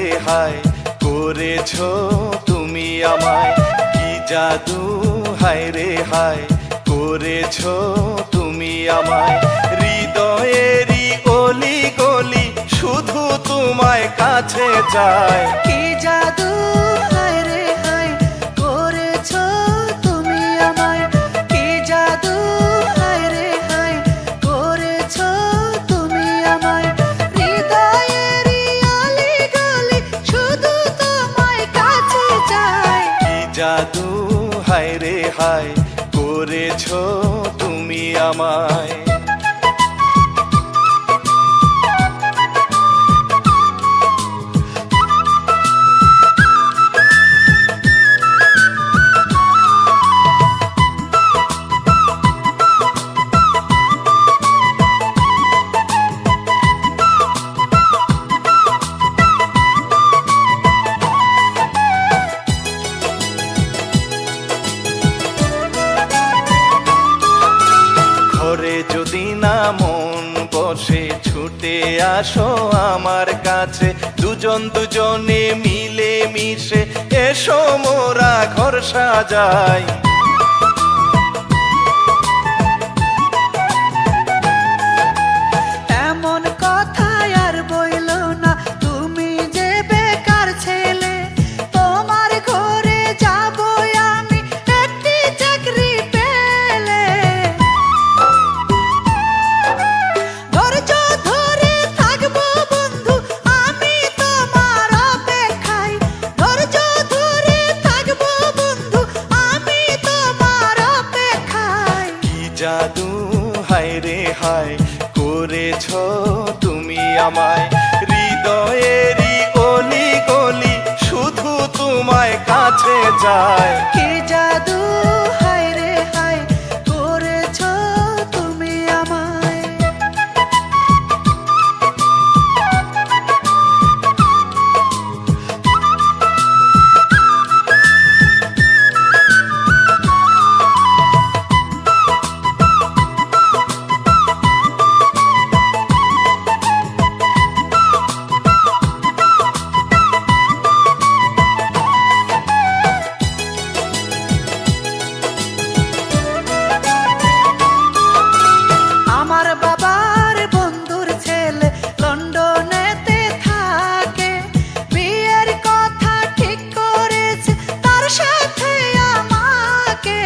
রে হায় করেছো তুমি আমায়, কি জাদু হায় রে হায় করেছো তুমি আমায়। হৃদয়েরই অলি গলি শুধু তোমায় কাছে চায়, কি জাদু হায় রে হায় করেছো তুমি আমায়, কি জাদু হায় রে হায় করেছো তুমি আমায়। হৃদয়েরই অলি গলি শুধু তোমায় কাছে চায়, কি জাদু হায় রে হায় করেছো তুমি আমায়। ঘরে যদি না মন বসে ছুটে আসো আমার কাছে, দুজন দুজনে মিলে মিশে এসো মোরা ঘর সাজাই। এমন কথা আর বইলো না, তুমি যে বেকার ছেলে, তোমার ঘরে যাবো আমি একটি চাকরি পেলে। ধৈর্য ধরে থাকবো বন্ধু আমি তোমার অপেক্ষায়, ধৈর্য ধরে থাকবো বন্ধু আমি তোমার অপেক্ষায়। কি জাদু হায় রে হায় করেছো তুমি আমায়, হৃদয়েরই অলি গলি শুধু তোমায় কাছে চায়। কি জাদু হায় রে হায় করেছো তুমি আমায়। আমার বাবার বন্ধুর ছেলে লন্ডনেতে থাকে, বিয়ের কথা ঠিক করেছে তার সাথে আমাকে।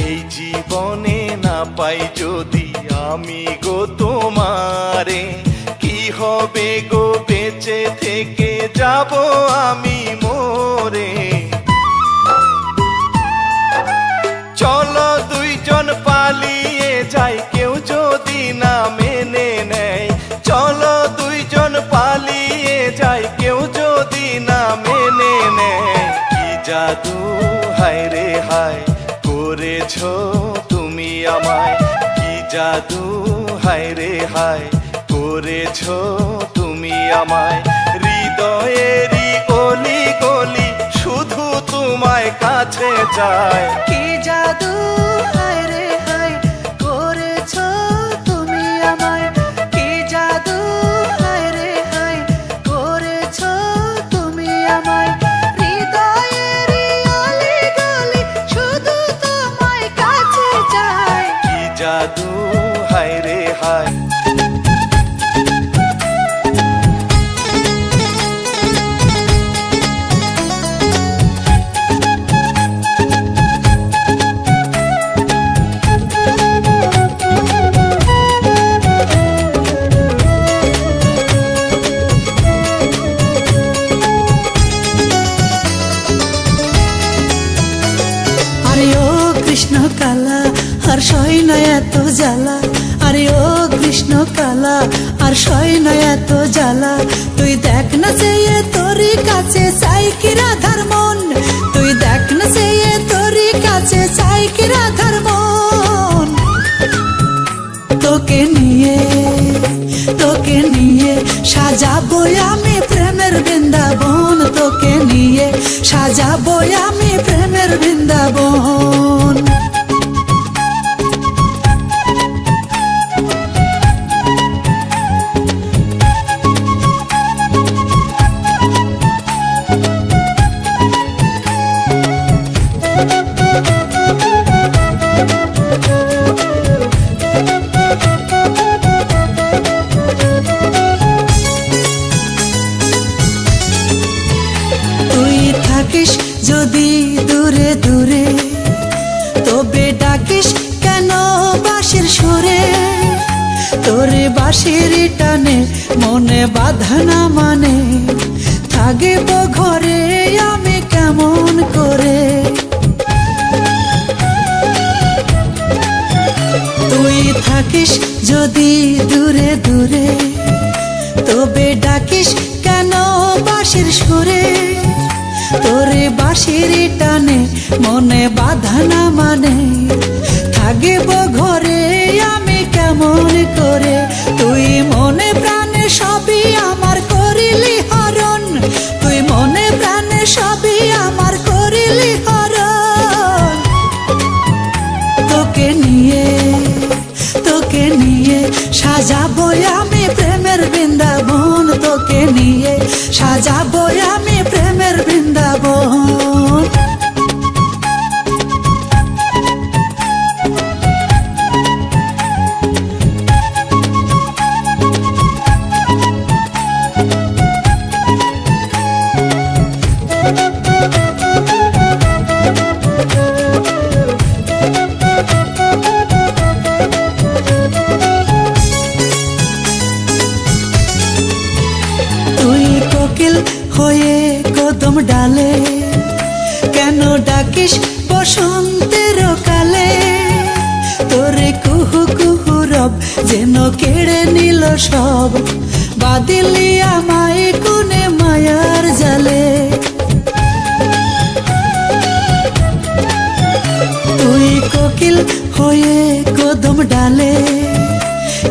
এই জীবনে না পাই যদি আমি গো তোমারে, কি হবে গো বেঁচে থেকে যাব আমি মরে। চলো দুইজন পালিয়ে যাই কেউ যদি না মেনে নেয়, চলো দুইজন পালিয়ে যাই কেউ যদি না মেনে নেয়। কি জাদু হায় রে হায় করেছো তুমি আমায়, কি জাদু হায় রে হায় করেছো তুমি আমায়। হৃদয়েরই অলি গলি শুধু তোমায় কাছে চায়, কি জাদু হায় রে হায় করেছো তুমি আমায়, কি জাদু হায় রে হায় করেছো তুমি আমায়। হৃদয়েরই অলি গলি শুধু তোমায় কাছে চায়, কি জাদু হায় রে হায়। আরে ও কৃষ্ণ কালা আর সয় না এত জ্বালা, আরে ও কৃষ্ণ কালা আর সয় না এত জ্বালা। তুই দেখ না সে তোরই কাছে চাই কি রাধার মন, তুই দেখ না সে তোরই কাছে চাই কি রাধার মন। তোকে নিয়ে সাজাবো আমি প্রেমের বৃন্দাবন, তোকে নিয়ে সাজাবো আমি প্রেমের বৃন্দাবন। তোরে বাঁশির টানে মনে বাধা না মানে থাকিব ঘরে আমি কেমন করে। তুই থাকিস যদি দূরে দূরে তবে ডাকিস কেন বাঁশির সুরে। তোরে বাঁশির টানে মনে বাধা না মানে থাকিব ঘরে আমি কেমন করে। তুই মনে প্রাণে সবই আমার করিলি হরণ, তুই মনে প্রাণে সবই আমার করিলি হরণ। তোকে নিয়ে সাজাবো আমি প্রেমের বৃন্দাবন, তোকে নিয়ে সাজাবো আমি প্রেমের বৃন্দাবন। হয়ে কদম ডালে কেন ডাকিস বসন্তের কালে। তোরে কুহু কুহু রব যেন কেড়ে নিল সব, বাদিলি আমায় কোনে মায়ার জালে। তুই কোকিল হয়ে কদম ডালে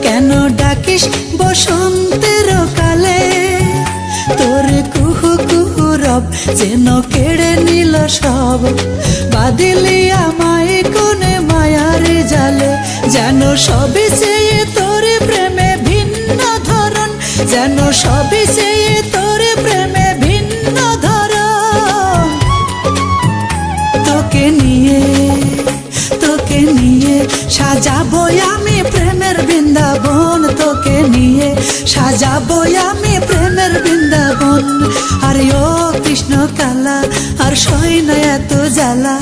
কেন ডাকিস বসন্তের কালে। তোর কুহু কুহু রব যেন কেড়ে নিল সব, বাদিলি আমায় কোনে মায়ার জালে। যেন সবই চেয়ে তোর প্রেমে ভিন্ন ধরন, যেন সবই চেয়ে তোর প্রেমে ভিন্ন ধরন। তোকে নিয়ে সাজাবো আমি প্রেমের বৃন্দাবন, তোকে নিয়ে সাজাবো আমি প্রেমের বৃন্দাবন। আরে ও কৃষ্ণ কালা আর সই না এত জ্বালা,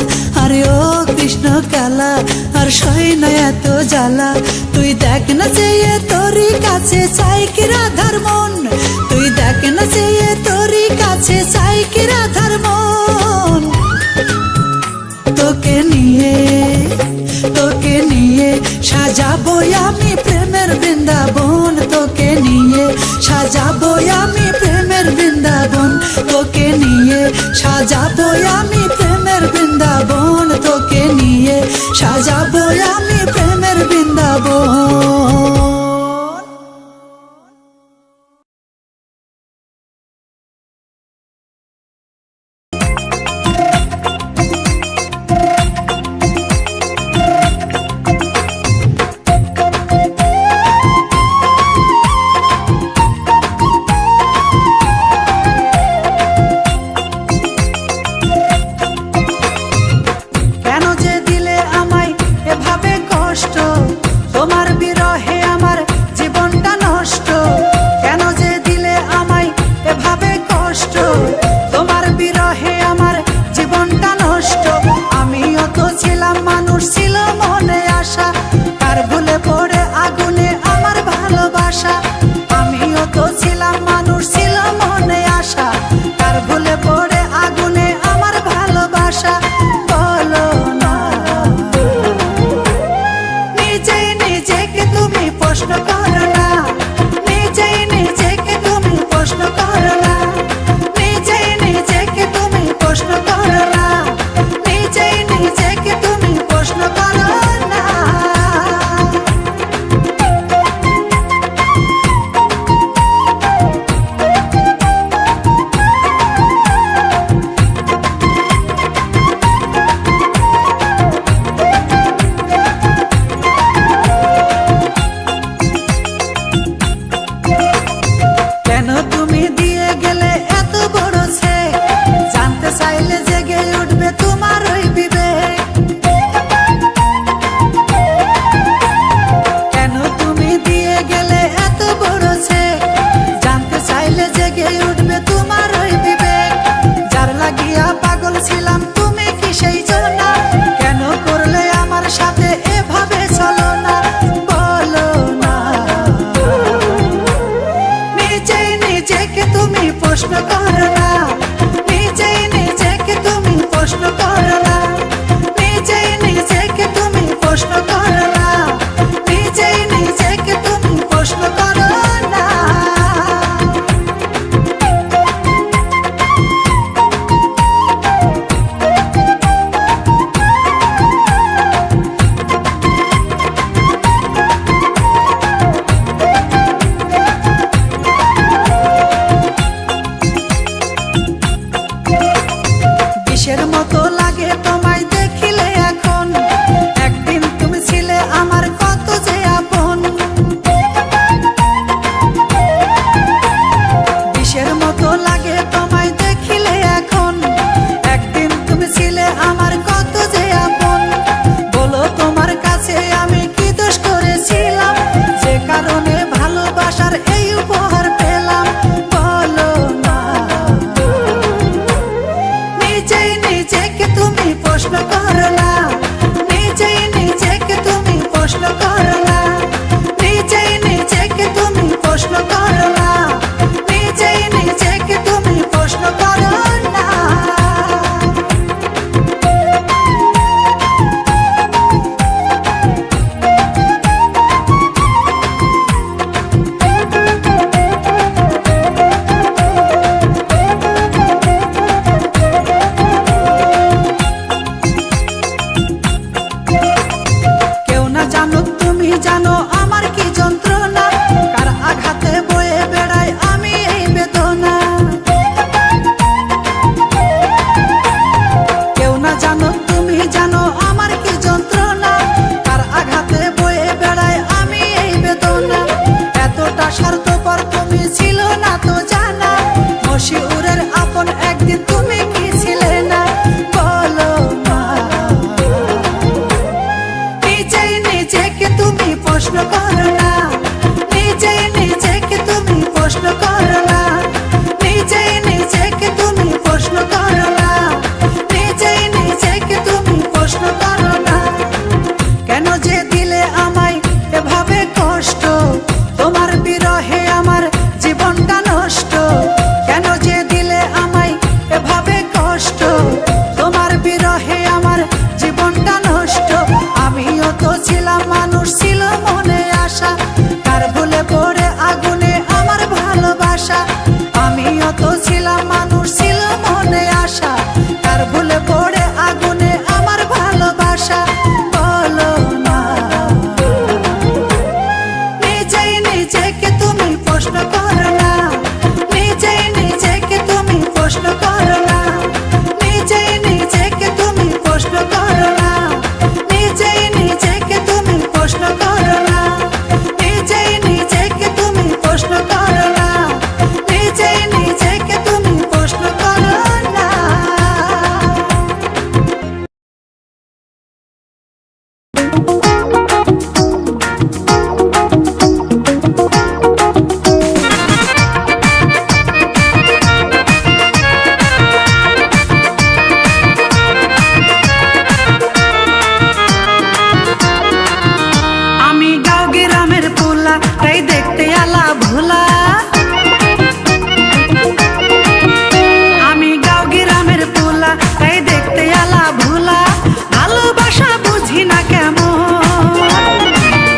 আরে ও কৃষ্ণ কালা আর সই না এত জ্বালা। তুই দেখ না চেয়ে তোরই কাছে চাই কি রাধার মন, তুই দেখ না চেয়ে তোরই কাছে চাই কি রাধার মন। তোকে নিয়ে সাজাবো আমি প্রেমের বৃন্দাবন, তোকে নিয়ে সাজাবো আমি প্রেমের বৃন্দাবন। তোকে নিয়ে সাজাবো আমি প্রেমের বৃন্দাবন, তোকে নিয়ে সাজাবো আমি প্রেমের বৃন্দাবন। করো না, নিজেই নিজেকে তুমি প্রশ্ন করো না, নিজেই নিজেকে তুমি প্রশ্ন করো না, নিজেই নিজেকে তুমি প্রশ্ন করো না। কেন যে দিলে আমায় এভাবে কষ্ট, তোমার বিরহে আমার জীবনটা নষ্ট। কেন যে দিলে আমায় এভাবে কষ্ট, তোমার বিরহে আমার জীবনটা নষ্ট। আমিও তো ছিলাম মানুষ, ছিল মনে আশা, কার ভুলে পড়ে আগুনে আমার ভালোবাসা। আমিও তো ছিলাম মানুষ, ছিল মনে আশা, কার ভুলে পড়ে আগুনে আমার ভালোবাসা। বলো না, নিজেই নিজেকে তুমি প্রশ্ন করো না, নিজেই নিজেকে তুমি প্রশ্ন করো না, নিজেই নিজেকে তুমি প্রশ্ন করো না, নিজেই নিজেকে তুমি প্রশ্ন করো না, নিজেই নিজেকে তুমি প্রশ্ন করো না, নিজেই নিজেকে তুমি প্রশ্ন করো না। আমি গাঁও গ্রামের পোলা, তাই দেখতে আলা ভোলা। আমি গাঁও গ্রামের পোলা, তাই দেখতে আলা ভোলা। ভালোবাসা বুঝি না কেমন,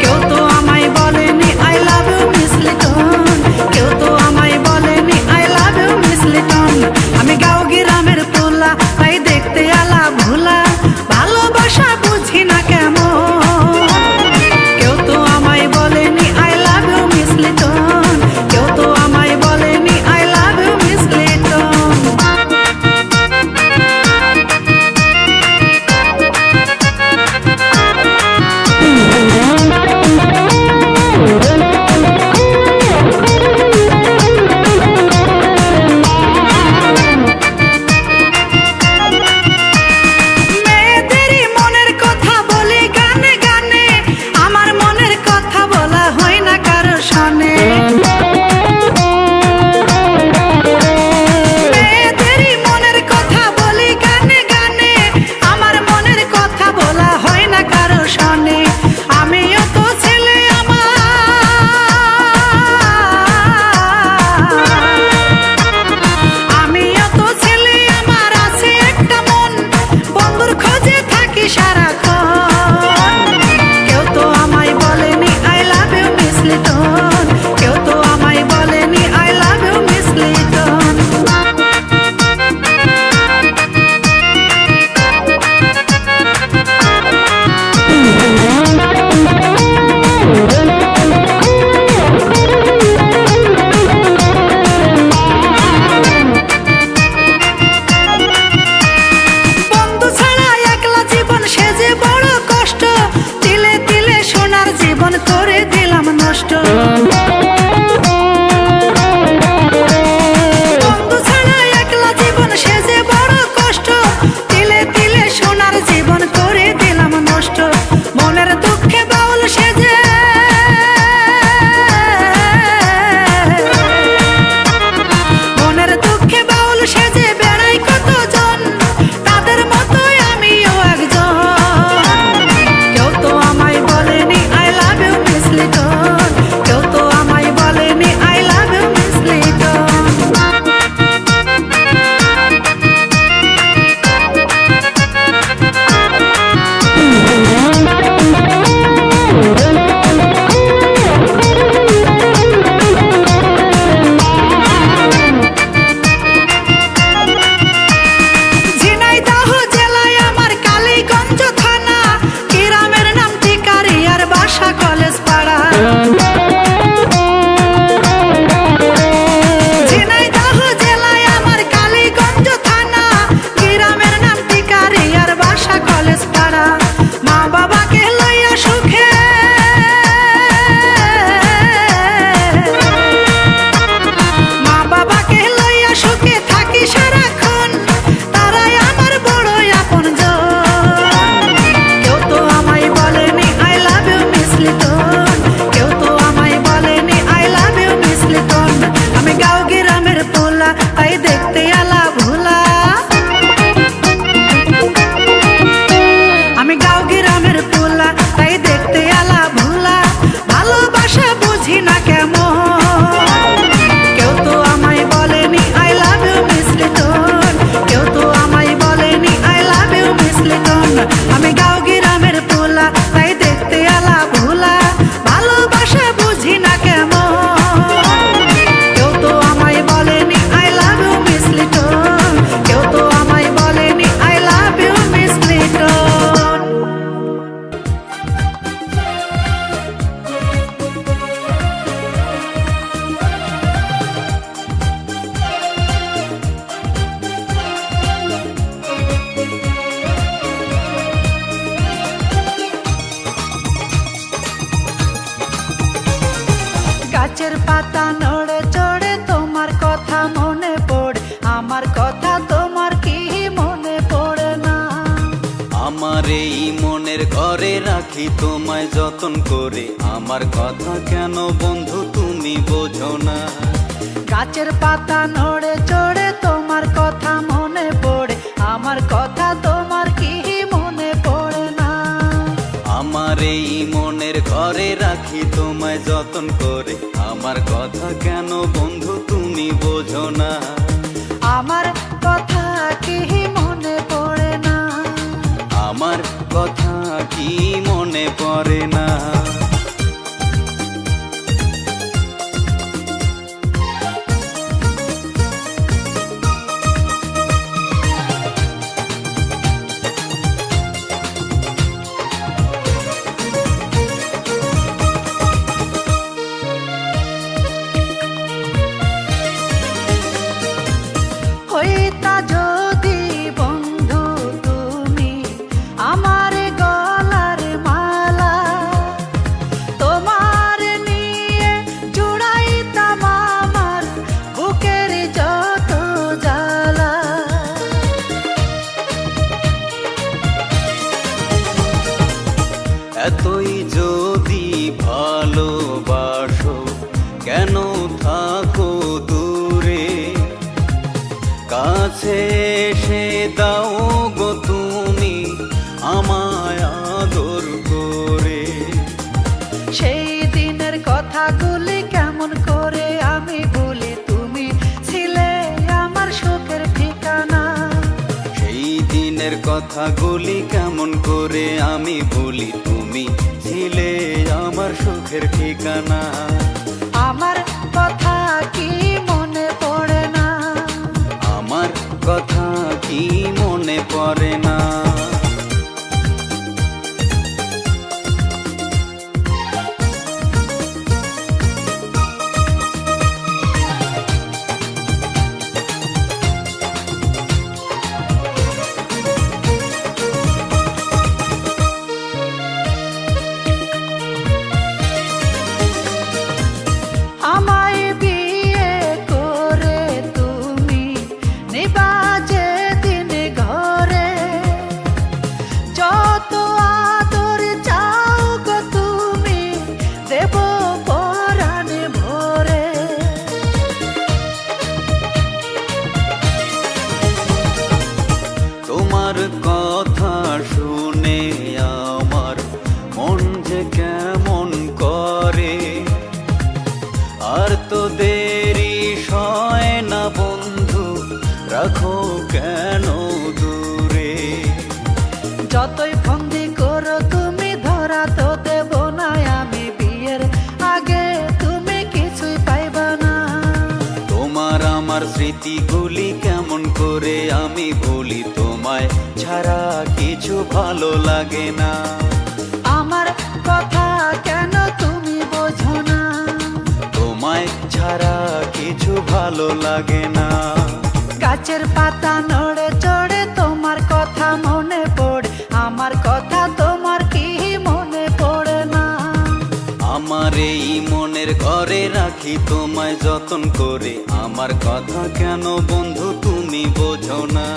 কেউ তো আমায় বলেনি I love you miss Liton, কেউ তো আমায় বলেনি I love you miss Liton. আমি গাঁও গ্রামের পোলা, তাই দেখতে আলা ভোলা। ভালোবাসা বুঝি না কেমন, কেউ তো আমায় বলেনি I love you miss Liton, কেউ তো আমায় বলেনি I love you miss Liton. মেয়েদেরই মনের কথা বলি গানে গানে, আমার মনের কথা বলা হয় না কারো শোনে। মেয়েদেরই মনের কথা বলি গানে গানে, আমার মনের কথা বলা হয় না কারো শোনে। আমিও তো ছেলে, আমিও তো ছেলে, আমার আছে একটা মন, বন্ধুর খোঁজে থাকি সারাক্ষণ। কেউ তো আমায় বলেনি I love you miss Liton, কেউ তো আমায় বলেনি I love you miss Liton. বন্ধু ছাড়া একলা জীবন সে যে বড় কষ্ট, তিলে তিলে সোনার জীবন করে দিলাম নষ্ট। বন্ধু ছাড়া একলা জীবন সে যে বড় কষ্ট, তিলে তিলে সোনার জীবন করে দিলাম নষ্ট। মনের দুঃখে বাউল সেজে, মনের দুঃখে বাউল সেজে বেড়াই কতজন, তাদের মতোই আমিও একজন। কেউ তো আমায় বলেনি I love you miss Liton, কেউ তো আমায় বুঝি না কেমন, কেউ তো আমায় বলেনি I love you miss Liton, কেউ তো আমায় বলেনি I love you miss Liton. আমি গাঁও গ্রামের পোলা, তাই দেখতে আলা ভোলা, ভালোবাসা বুঝি না কেমন, কেউ তো আমায় বলেনি I love you miss Liton, কেউ তো আমায় বলেনি I love you miss Liton. গাছের পাতা নড়ে চড়ে তোমার কথা মনে পড়ে, আমার কথা তোমার কি মনে পড়ে না? আমার এই মনের ঘরে রাখি তোমায় যতন করে, আমার কথা কেন বন্ধু তুমি বোঝো না? গাছের পাতা নড়ে চড়ে তোমার কথা মনে পড়ে, আমার কথা তোমার কি মনে পড়ে না? আমার এই মনের ঘরে রাখি তোমায় যতন করে, আমার কথা কেন বন্ধু তুমি বোঝো না? আমার কথা কি মনে পড়ে না? আমার কথা কি মনে পড়ে না? হইতা যদি বন্ধু তুমি আমার গলার মালা, তোমার নিয়ে জুড়াইতাম আমার বুকের যত জ্বালা। এতই যদি ভালোবাসো কেন থাকো দূরে, কাছে এসে দাও গো তুমি আমায় আদর করে। সেই দিনের কথাগুলি কেমন করে আমি ভুলি, তুমি ছিলে আমার সুখের ঠিকানা। সেই দিনের কথাগুলি কেমন করে আমি ভুলি, তুমি ছিলে আমার সুখের ঠিকানা। আমার কথা কি মনে পড়ে না? আমার কথা কি মনে পড়ে না? আমায় বিয়ে করে তুমি নিবা যেদিন ঘরে, যত আদর চাও গো তুমি দেব পরাণ ভরে। তোমার কথা শুনে আমার মন যে কেমন করে, আর তো দেরি সয় না বন্ধু, রাখো কেন দূরে? যতই ফন্দি করো তুমি ধরা তো দেব না আমি, বিয়ের আগে তুমি কিছুই পাইবা না। তোমার আমার স্মৃতিগুলি কেমন করে আমি ভুলি, তোমায় ছাড়া কিছু ভালো লাগে না। আমার কথা কেন তুমি বোঝো না? তোমায় ছাড়া কিছু ভালো লাগে না। গাছের পাতা নড়ে চড়ে তোমার কথা মনে পড়ে, আমার কথা তোমার কি মনে পড়ে না? আমার এই মনের ঘরে রাখি তোমায় যতন করে, আমার কথা কেন বন্ধু তুমি বোঝো না?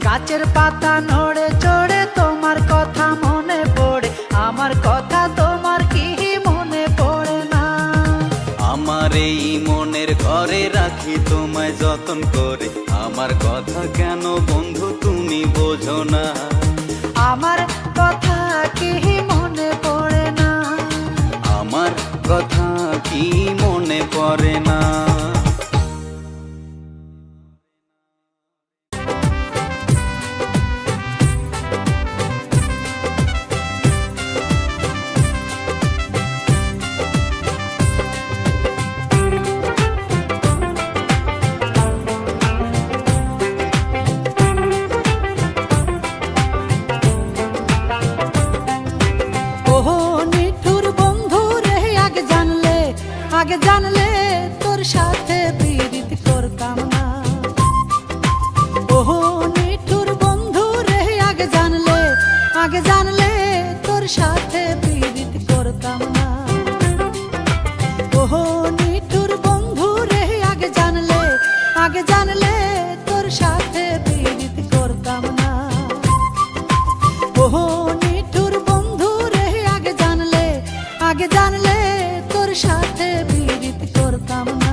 গাছের পাতা নড়ে চড়ে তোমার কথা মনে পড়ে, আমার কথা তোমার কি মনে পড়ে না? আমার এই মনের ঘরে রাখি তোমায় যতন করে, আমার কথা কেন বন্ধু তুমি বোঝো না? আমার কথা কি মনে পড়ে না? আমার কথা কি মনে পড়ে না। ওহো নিঠুর বন্ধু রে, আগে জানলে তোর সাথে পীড়িত করতাম না। ওহো নিঠুর বন্ধু রে, আগে জানলে তোর সাথে পীড়িত করতাম না। ওহো নিঠুর বন্ধু রে, আগে জানলে তোর সাথে পীড়িত করতাম না। ওহো নিঠুর বন্ধু রে, আগে জানলে তোর সাথে পীড়িত করতাম না।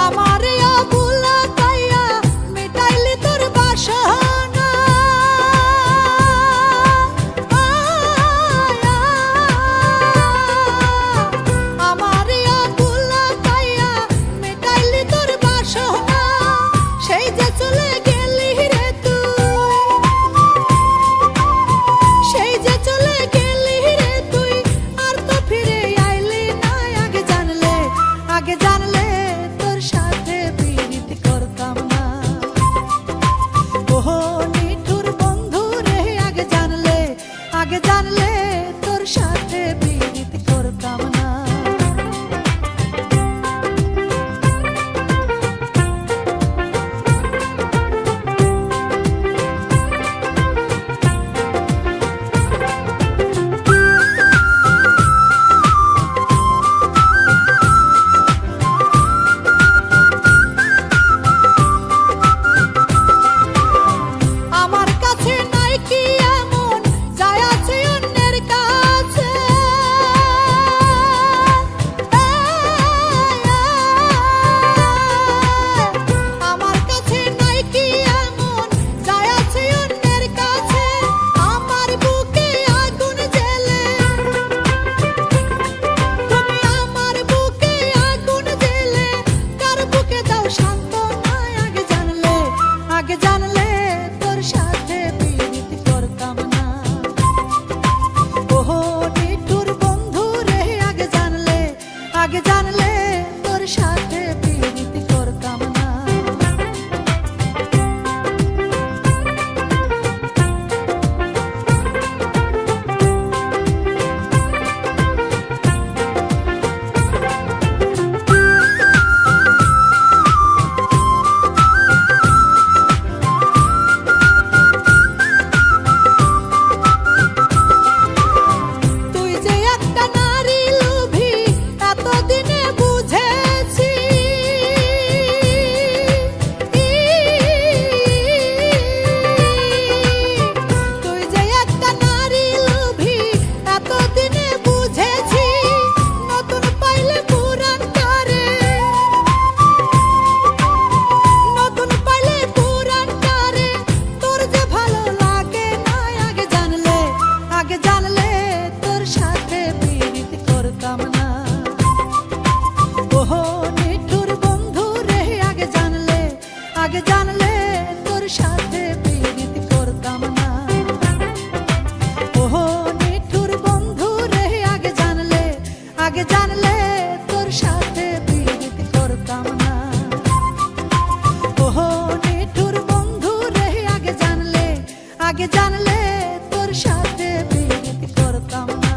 আমারে অবুলা পাইয়া মিটাইলি তোর বাসনা। আমারে অবুলা পাইয়া মিটাইলি তোর বাসনা। সেই যে চলে গেলি রে তুই, সেই যে চলে গেলি রে তুই, আর তো ফিরে আইলি না। আগে জানলে তোর সাথে পীড়িত করতাম না। ওহো নিঠুর বন্ধু রে, আগে জানলে তোর সাথে পীড়িত করতাম না। আমার কাছে নাই কি এমন যায় আছে অন্যের কাছে। আমার কাছে নাই কি এমন যায় আছে অন্যের কাছে। আমার বুকে আগুন জ্বেলে তুমি, আমার বুকে আগুন জ্বেলে কার বুকে দাও সান্ত্বনা। আগে জানলে তোর সাথে পীড়িত করতাম না। ওহো নিঠুর বন্ধু রে, আগে জানলে তোর সাথে পীড়িত করতাম না। তুই যে একটা নারী লোভী, এতদিনে বুঝেছি। তুই যে একটা নারী লোভী, এতদিনে বুঝেছি। নতুন পাইলে পুরান টারে, নতুন পাইলে পুরান টারে, তোর যে ভালো লাগে না। আগে জানলে তোর সাথে পীড়িত করতাম না। ওহো নিঠুর বন্ধু রে, আগে জানলে তোর সাথে পীড়িত করতাম না। ওহো নিঠুর বন্ধু রে, আগে জানলে তোর সাথে পীড়িত করতাম না। ওহো নিঠুর বন্ধু রে, আগে জানলে তোর সাথে পীড়িত করতাম না।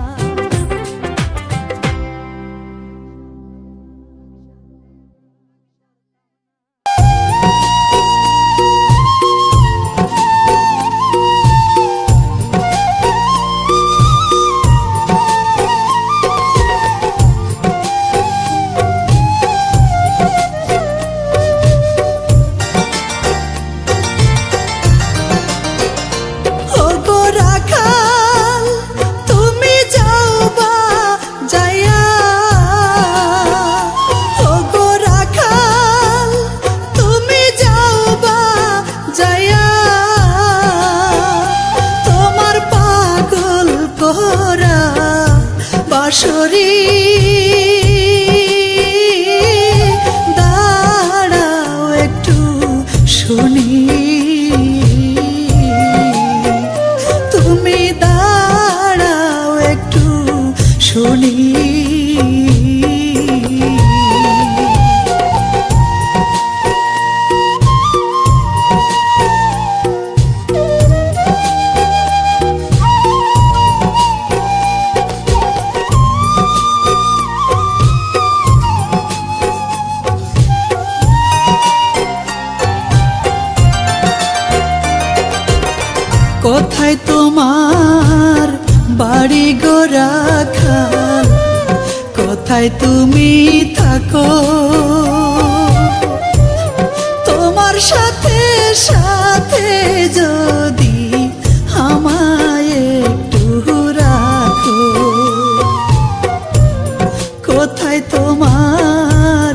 কোথায় তোমার বাড়ি গো রাখাল, কোথায় তুমি থাকো? তোমার সাথে সাথে যদি আমায় একটু রাখো। কোথায় তোমার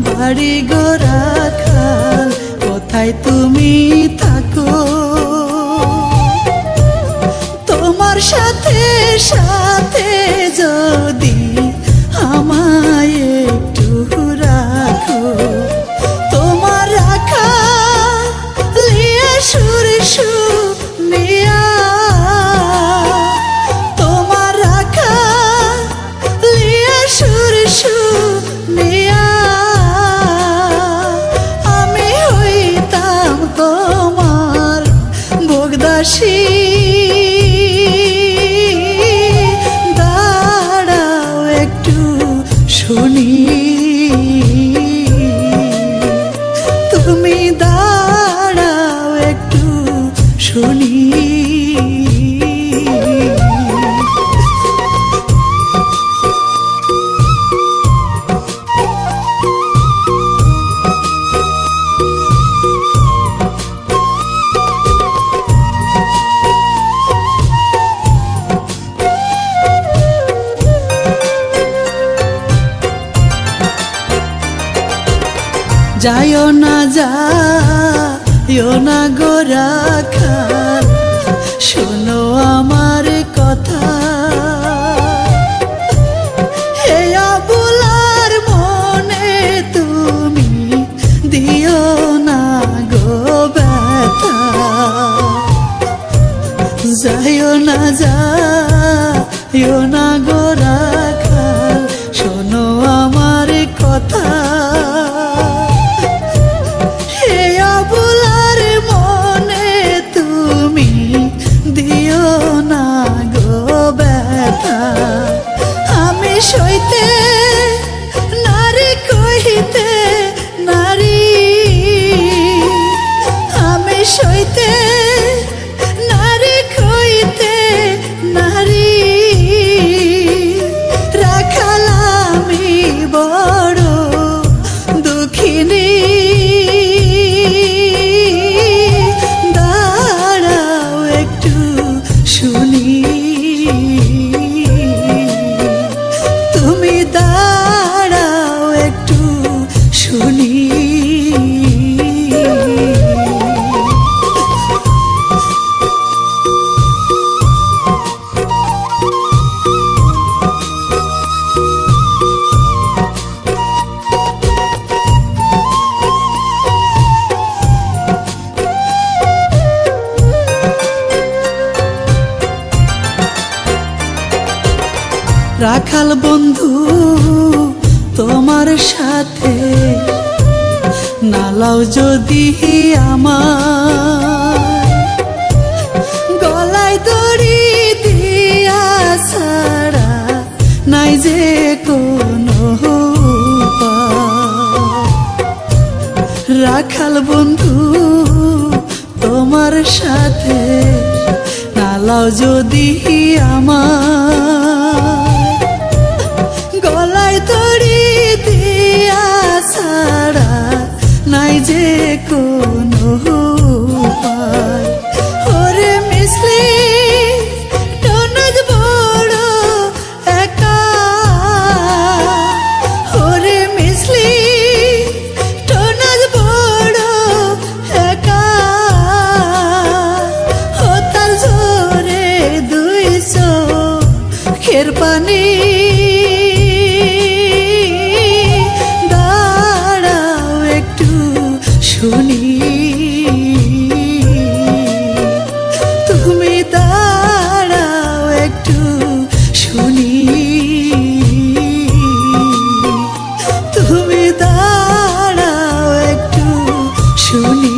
বাড়ি গো রাখাল, কোথায় তুমি থাকো? তোমার সাথে সাথে যদি আমায় একটু রাখো। তোমার রাখা লিয়ে সুর শুনিয়া, তোমার রাখা লিয়ে সুর শুনিয়া আমি হইতাম তোমার ভোগদাসী। দাঁড়াও একটু শুনি, তুমি দাঁড়াও একটু শুনি। যাইও না যাইও না গো রাখাল, শোনো আমার কথা। হে আবুলার মনে তুমি দিও না গো ব্যথা। যাইও না যাইও না গো রাখাল, শোনো আমার কথা। আমি সইতে নারী কহিতে নারী, আমি সইতে নারী কহিতে নারী। রাখাল আমি বড় দুঃখিনী, দাঁড়াও একটু শুনি, তুমি দাঁড়াও একটু শুনি। রাখাল বন্ধু তোমার সাথে নালাও যদি আমার, গলায় দড়ি দিয়া ছাড়া নাই যে কোনো উপায়। রাখাল বন্ধু তোমার সাথে নালাও যদি আমার, গলায় দড়ি দিয়া ছাড়া নাই যে কোনো উপায়। ওরে মিছলি টনজ বড় একা, ওরে মিছলি টনজ বড় একা। ও তার জোরে 200 খের পানি, শুনি, তুমি দাঁড়াও একটু শুনি, তুমি দাঁড়াও একটু শুনি।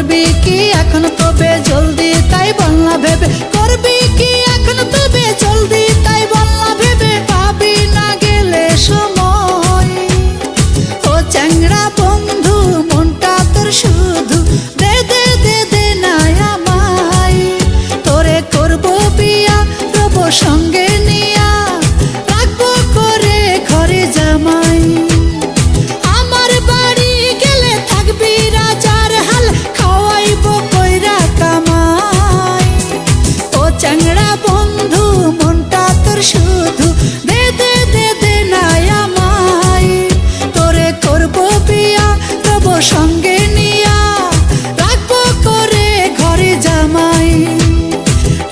করবি কি এখন তবে জলদি, তাই বললা ভেবে করবি কি এখন তবে জলদি, তাই বললা ভেবে পাবি না গেলে সময়। ও চ্যাংড়া বন্ধু মনটা তোর শুধু দে দে দে দে না আমায়, তোরে করবো বিয়া রব সঙ্গে নিয়া, রাখবো করে ঘরে জামাই। আমার বাড়ি গেলে থাকবি রাজার হাল, খাওয়াইবো কইরা কামাই। ও চ্যাংড়া বন্ধু মনটা তোর শুধু দে দে দে দে না আমায়, তোরে করবো বিয়া রব সঙ্গে নিয়া, রাখবো করে ঘরে জামাই,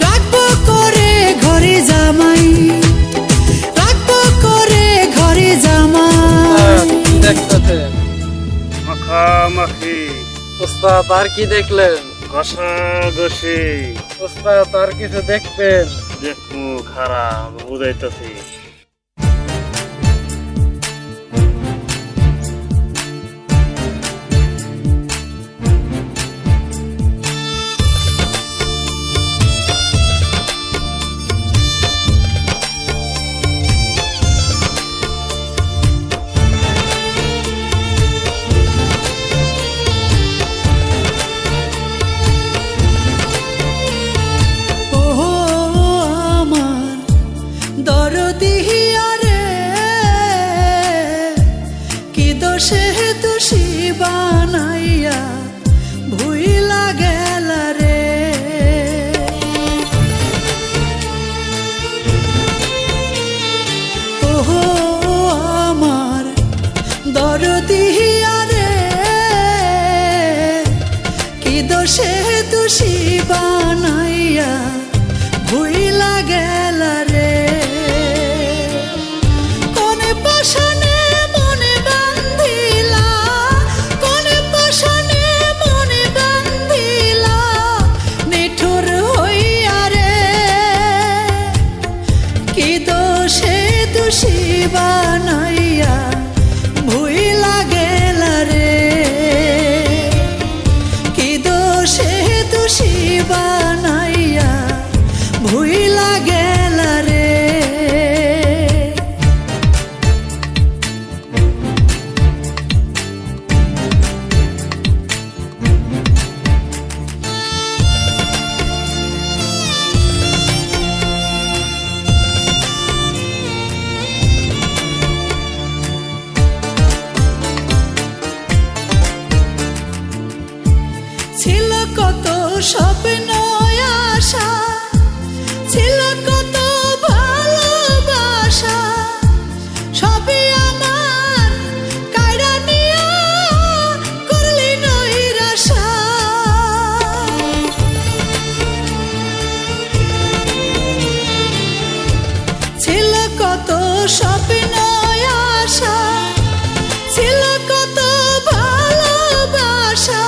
রাখবো করে ঘরে জামাই, রাখবো করে ঘরে জামাই। দেখতেছেন মাখামাখি, ওস্তাদ আর কি দেখলেন? ঘষাঘষি, ওস্তাদ আর কিছু দেখবেন? দেখমু খারাপ বুঝাইতেছি। ও আমার দরদি রে, কি দোষে দোষী বানাইয়া ভুইলা গেল রে। ও আমার দরদি রে, কি দোষে দোষী বানাইয়া ভুইলা গেল রে। কোন পাশানে মনে বান্ধিলা, কোন পাশানে মনে বান্ধিলা, নিঠুর হইয়া রে, কি দোষে দোষী বানাইয়া ভুইলা গেল রে, কি দোষে দোষী বানাইয়া ভুইলা গেল রে। ছিল কত স্বপ্ন আশা, ছিল কত ভালোবাসা, সবই আমার কাইরা নিয়া করলি নৈরাশা। ছিল কত স্বপ্ন আশা, ছিল কত ভালোবাসা,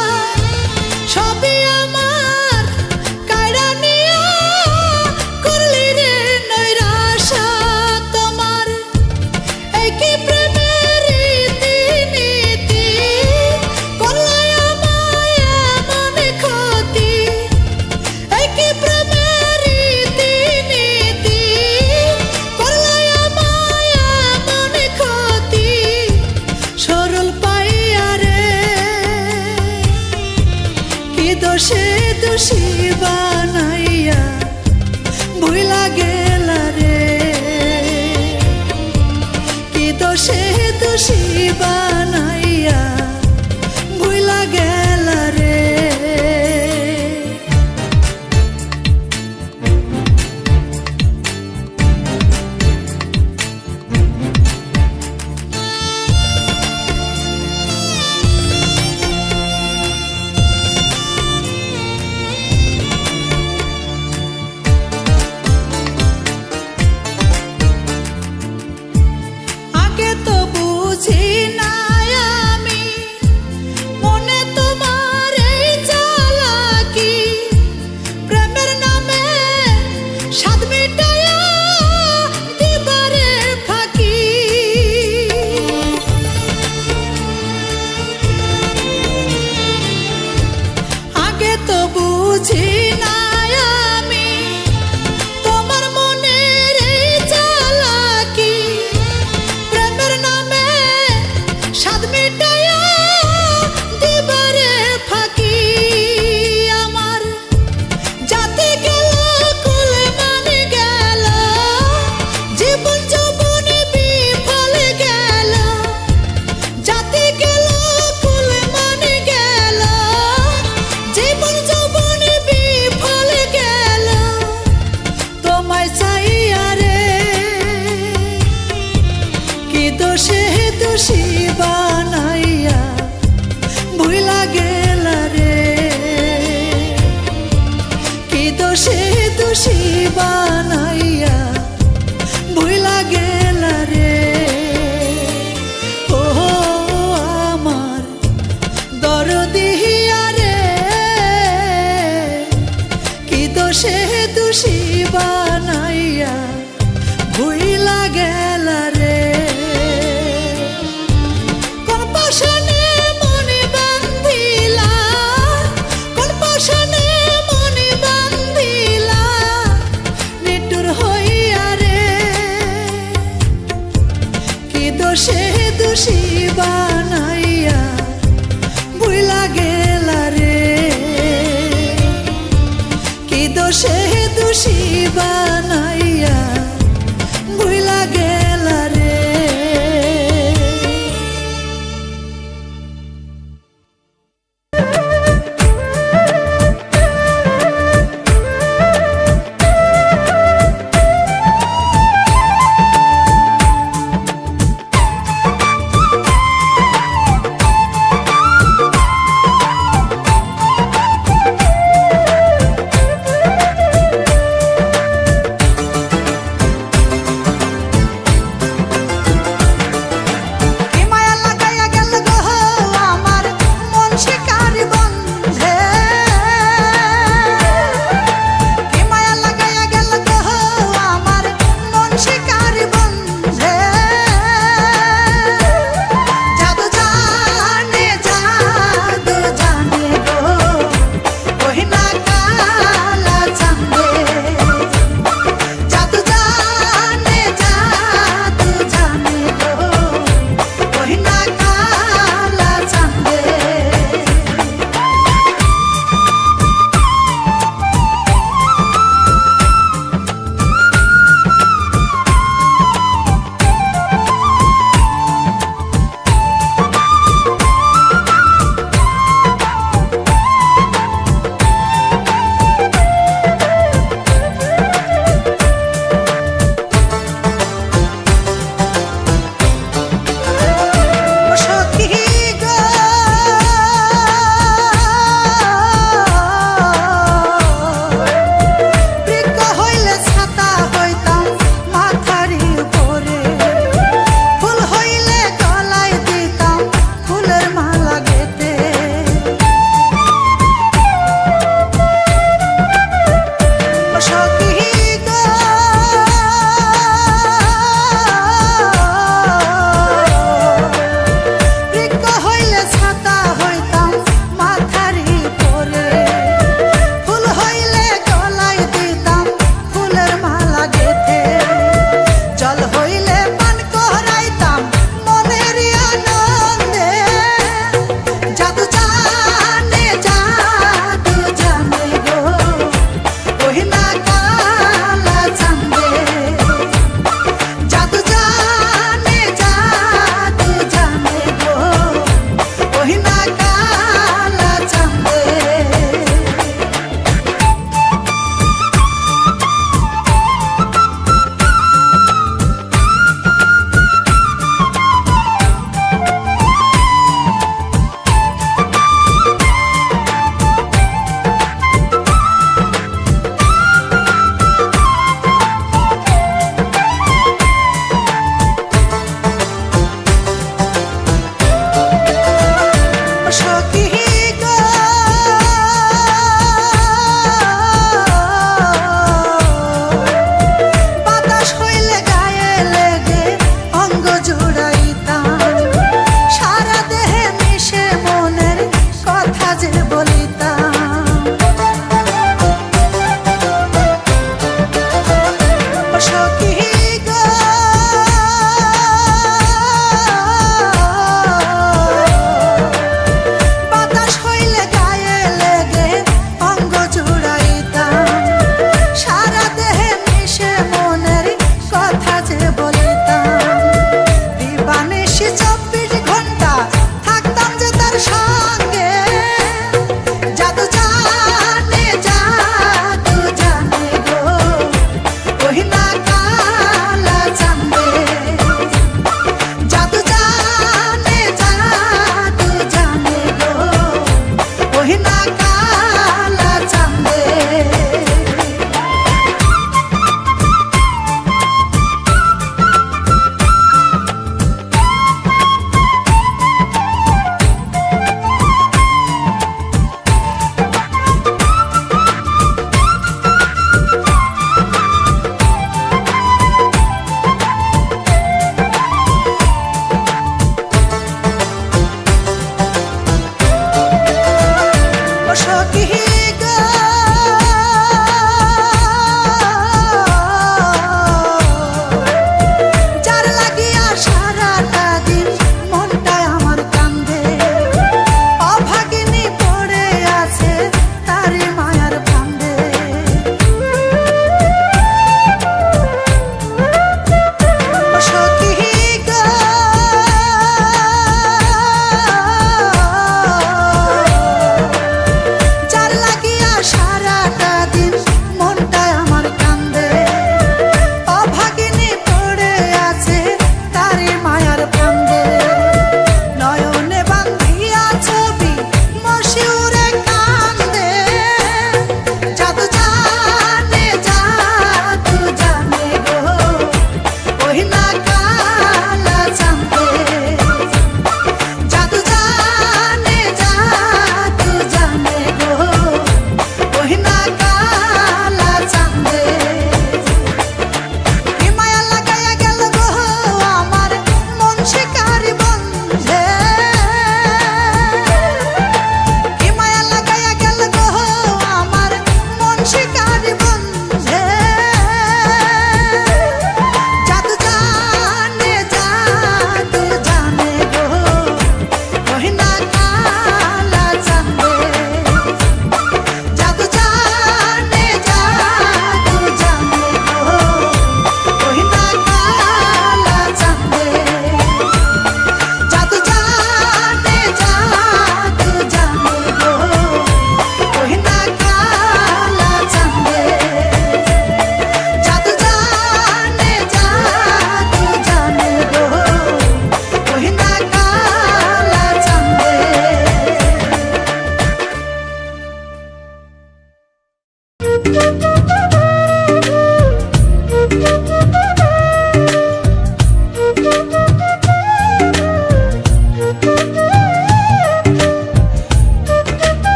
সবই আমার কাইরা নিয়া করলি রে নৈরাশা। তোমার একই প্রেমের রীতিনীতি করলো আমায় এমন ক্ষতি, একই প্রেমের রীতিনীতি করলো আমায় এমন ক্ষতি। সরল পাইয়া রে, কি দোষে দোষী বানাইয়া ভুইলা গেল রে, কি দোষে দোষী বানাইয়া ভুইলা গেল রে। আগে তো বুঝি নাই আমি তো বুঝি না আমি তোমার মনের এই চালাকি, প্রেমের নামে স্বাদ মিটাইয়া দিবারে ফাঁকি। আমার জাতি গেল কুল মানে গেল, জীবন যৌবন বিফল গেল। জাতি গেল কুল মানে গেল, জীবন যৌবন বিফল গেল। তোমায় চাইয়া রে কি দোষে দোষী বানাইয়া ভুলা গেলা রে, কি দোষে দোষী বানাইয়া ভুলা গেলা রে। ও আমার দরদিয়া রে, কি দোষে দোষী বানাইয়া ভুলা গেলা রে। কোন পাশানে মনে বান্ধিলা, কোন পাশানে মনে বান্ধিলা, নিটুর হইয়া রে কি দোষে দোষী বানাইয়া ভুলা গেলা রে, কি দোষে দোষী বানাইয়া ভুলা গেলা।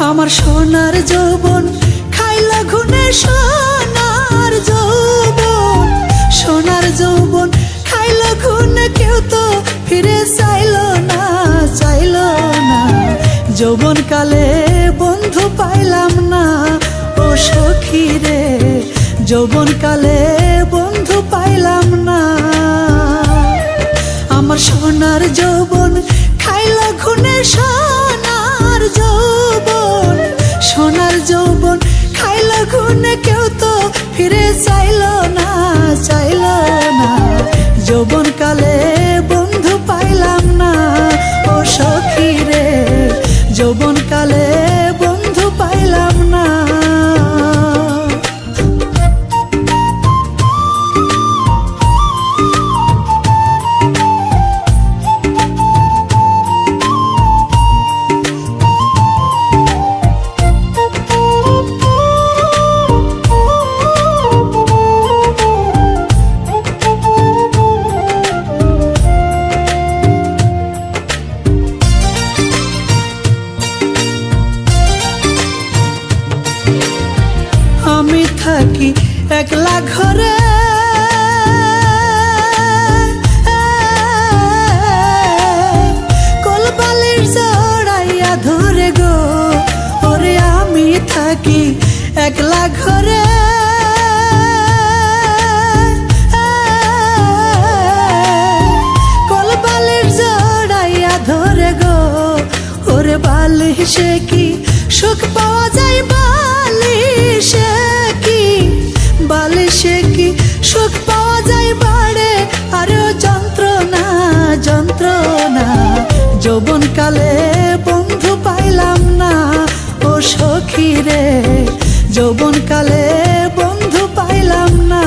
আমার সোনার যৌবন খাইলা ঘুনে, সোনার যৌবন, সোনার যৌবন খাইলা ঘুনে, কেউ তো ফিরে চাইলো না, চাইলো না। যৌবন কালে বন্ধু পাইলাম না, ও সখী রে, যৌবন কালে বন্ধু পাইলাম না। আমার সোনার যৌবন খাইলা ঘুনে, সোনার যৌবন, সোনার যৌবন খাইলা ঘুনে, কেউ তো ফিরে চাইলো না, চাইলো না। যৌবন কালে বন্ধু পাইলাম না, ও সখী রে, যৌবন কালে বন্ধু পাইলাম না। আমি থাকি একলা ঘরে, কোলবালির জড়াইয়া ধরে গো, ওরে আমি থাকি একলা ঘরে, কোলবালির জড়াইয়া ধরে গো, ওরে বালিশে কি সুখ পাওয়া যায়, বালিশে কি, বালিশে কি সুখ পাওয়া যায়, বাড়ে আরো যন্ত্রণা, যন্ত্রণা। যৌবন কালে বন্ধু পাইলাম না, ও সখী রে, যৌবন কালে বন্ধু পাইলাম না।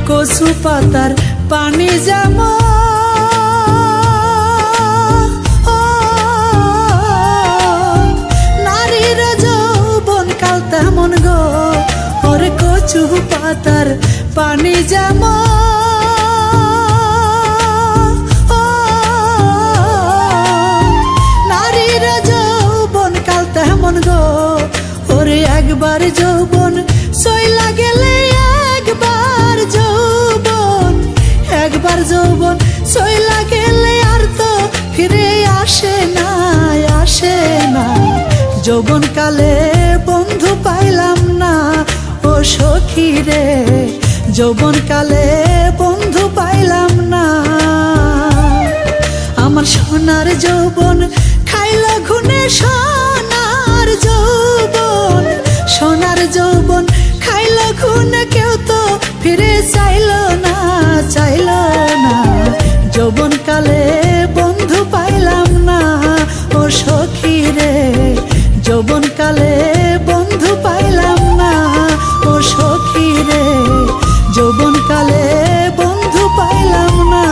কচু পাতার পানি যেমন, নারীর যৌবন কাল তেমন গো, ওরে কচু পাতার পানি যেমন, নারীর যৌবন কাল তেমন গো, ওরে একবার যৌবন সইলা গেলে, একবার যৌবন, একবার যৌবন সইলা গেলে আর তো ফিরে আসে না, আসে না। যৌবন কালে বন্ধু পাইলাম না, ও সখী রে, যৌবন কালে বন্ধু পাইলাম না। আমার সোনার যৌবন খাইলা ঘুনে, সোনার যৌবন, সোনার যৌবন খাইলা ঘুনে, কেউ তো ফিরে চাইলো না, চাইলো না। যৌবন কালে বন্ধু পাইলাম না, ও সখী রে, যৌবন কালে বন্ধু পাইলাম না, ও সখী রে, যৌবন কালে বন্ধু পাইলাম না।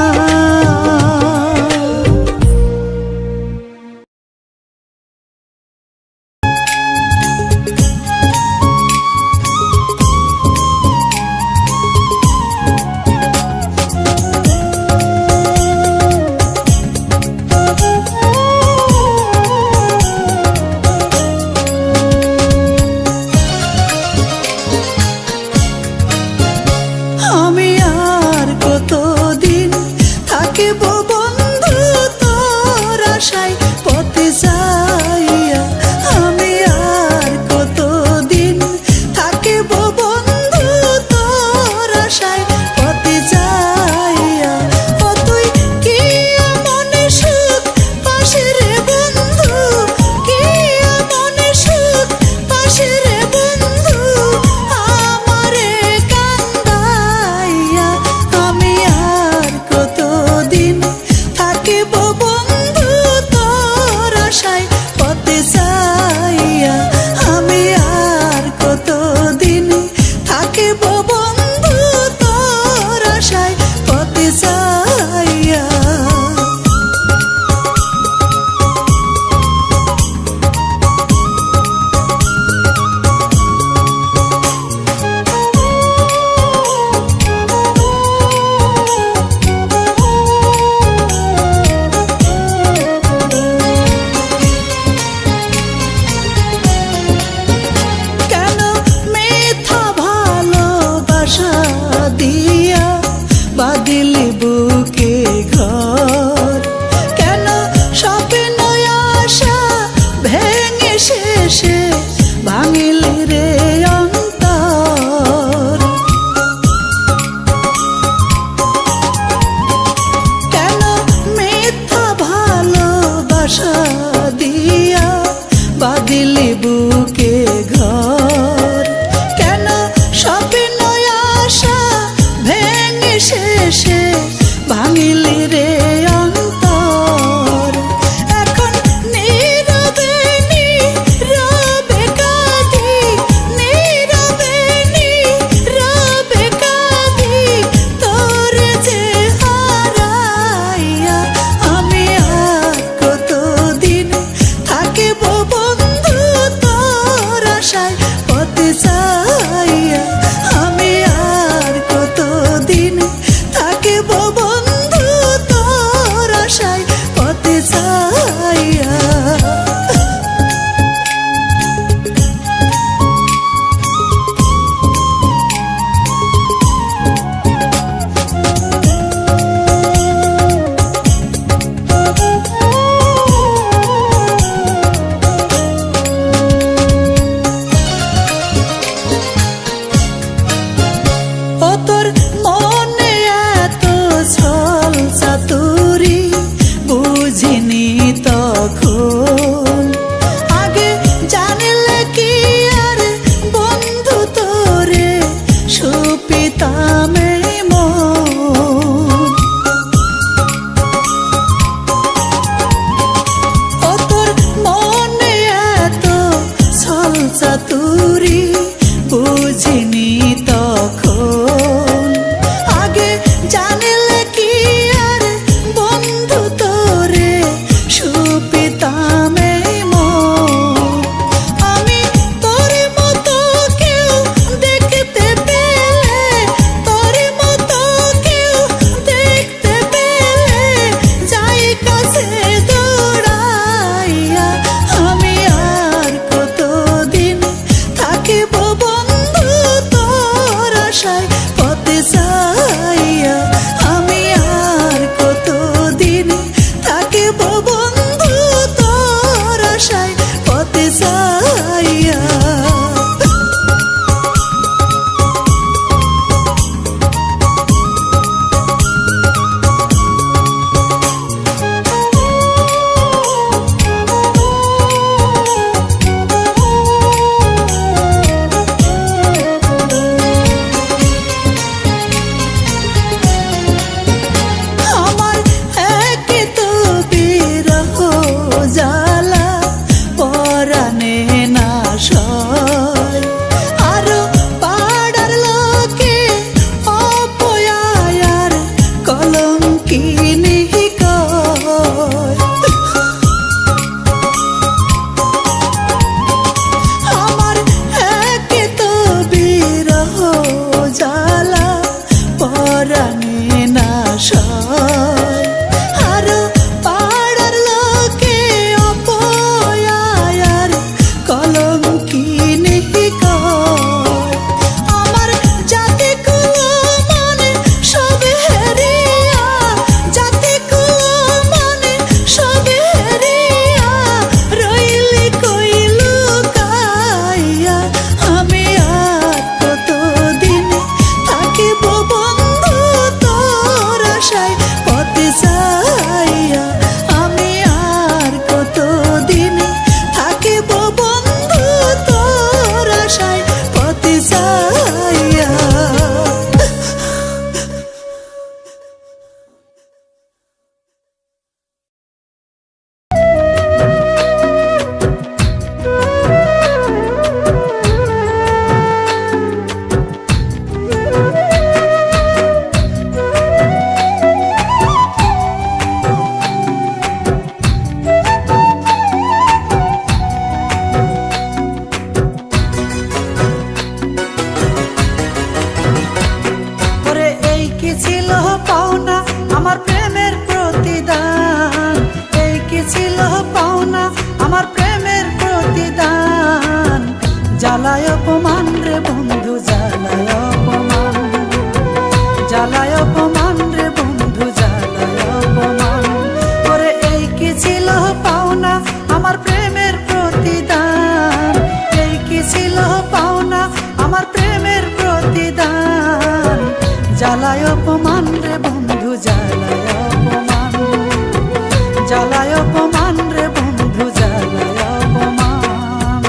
বুকে ঘর, কেন স্বপ্ন আশা ভেঙে শেষে ভাঙিলি রে অন্তর। এখন নীরবে নীরবে কাঁদি, নীরবে নীরবে কাঁদি, তোর যে হারাইয়া আমি আর কতদিন থাকিব বন্ধু তোর আশায় পথে চাইয়া। আমি আর কতদিন থাকিব বন্ধু তোর আশায় পথে চাইয়া। ও তোর মনে এত ছল চাতুরি বুঝিনি তখন, আগে জানলে কি আর বন্ধু তোরে সুপিতামে মন। ও তোর মনে এত ছল চাতুরি বুঝিনি তখন, আগে জানলে কি আর বন্ধু তোরে সুপিতামে মন। আমি তোর মতো কেউ দেখতে পেলে, তোর মতো কেউ দেখতে পেলে যাই কাছে দৌড়াইয়া। আমি আর কতদিন থাকিব বন্ধু তোর আশায় পথে চাইয়া। আমি আর কতদিন থাকিব বন্ধু তোর আশায় পথে চাইয়া। আমার একে তো বিরহ জ্বালা পরাণে না সয়, আরো পাড়ার লোকে অপয়ার কলঙ্কিনী কয়। আমার একে তো বিরহ জ্বালা পরাণে না সয়, আরো পাড়ার লোকে অপয়ার কলঙ্কিনী কয়। আমার জাতি কুলো মানে সব হেরিয়া, জাতি কুলো মানে সব হেরিয়া, রইলি কই লুকাইয়া। আমি আর কতদিন থাকিব বন্ধু তোর আশায় পথে চাইয়া। আমি আর কতদিন থাকিব বন্ধু তোর আশায় পথে চাইয়া। ওরে এই কি ছিল পাওনা আমার প্রেমের প্রতিদান, এই কি ছিল পাওনা আমার প্রেমের প্রতিদান। জ্বালায় অপমান রে বন্ধু, জ্বালায় অপমান, জ্বালায় অপমান রে বন্ধু, জ্বালায় অপমান। ওরে এই কি ছিল পাওনা আমার প্রেমের প্রতিদান, এই কি ছিল পাওনা আমার প্রেমের প্রতিদান। জ্বালায় অপমান রে বন্ধু, জ্বালায় অপমান, জ্বালায় অপমান রে বন্ধু, জ্বালায় অপমান।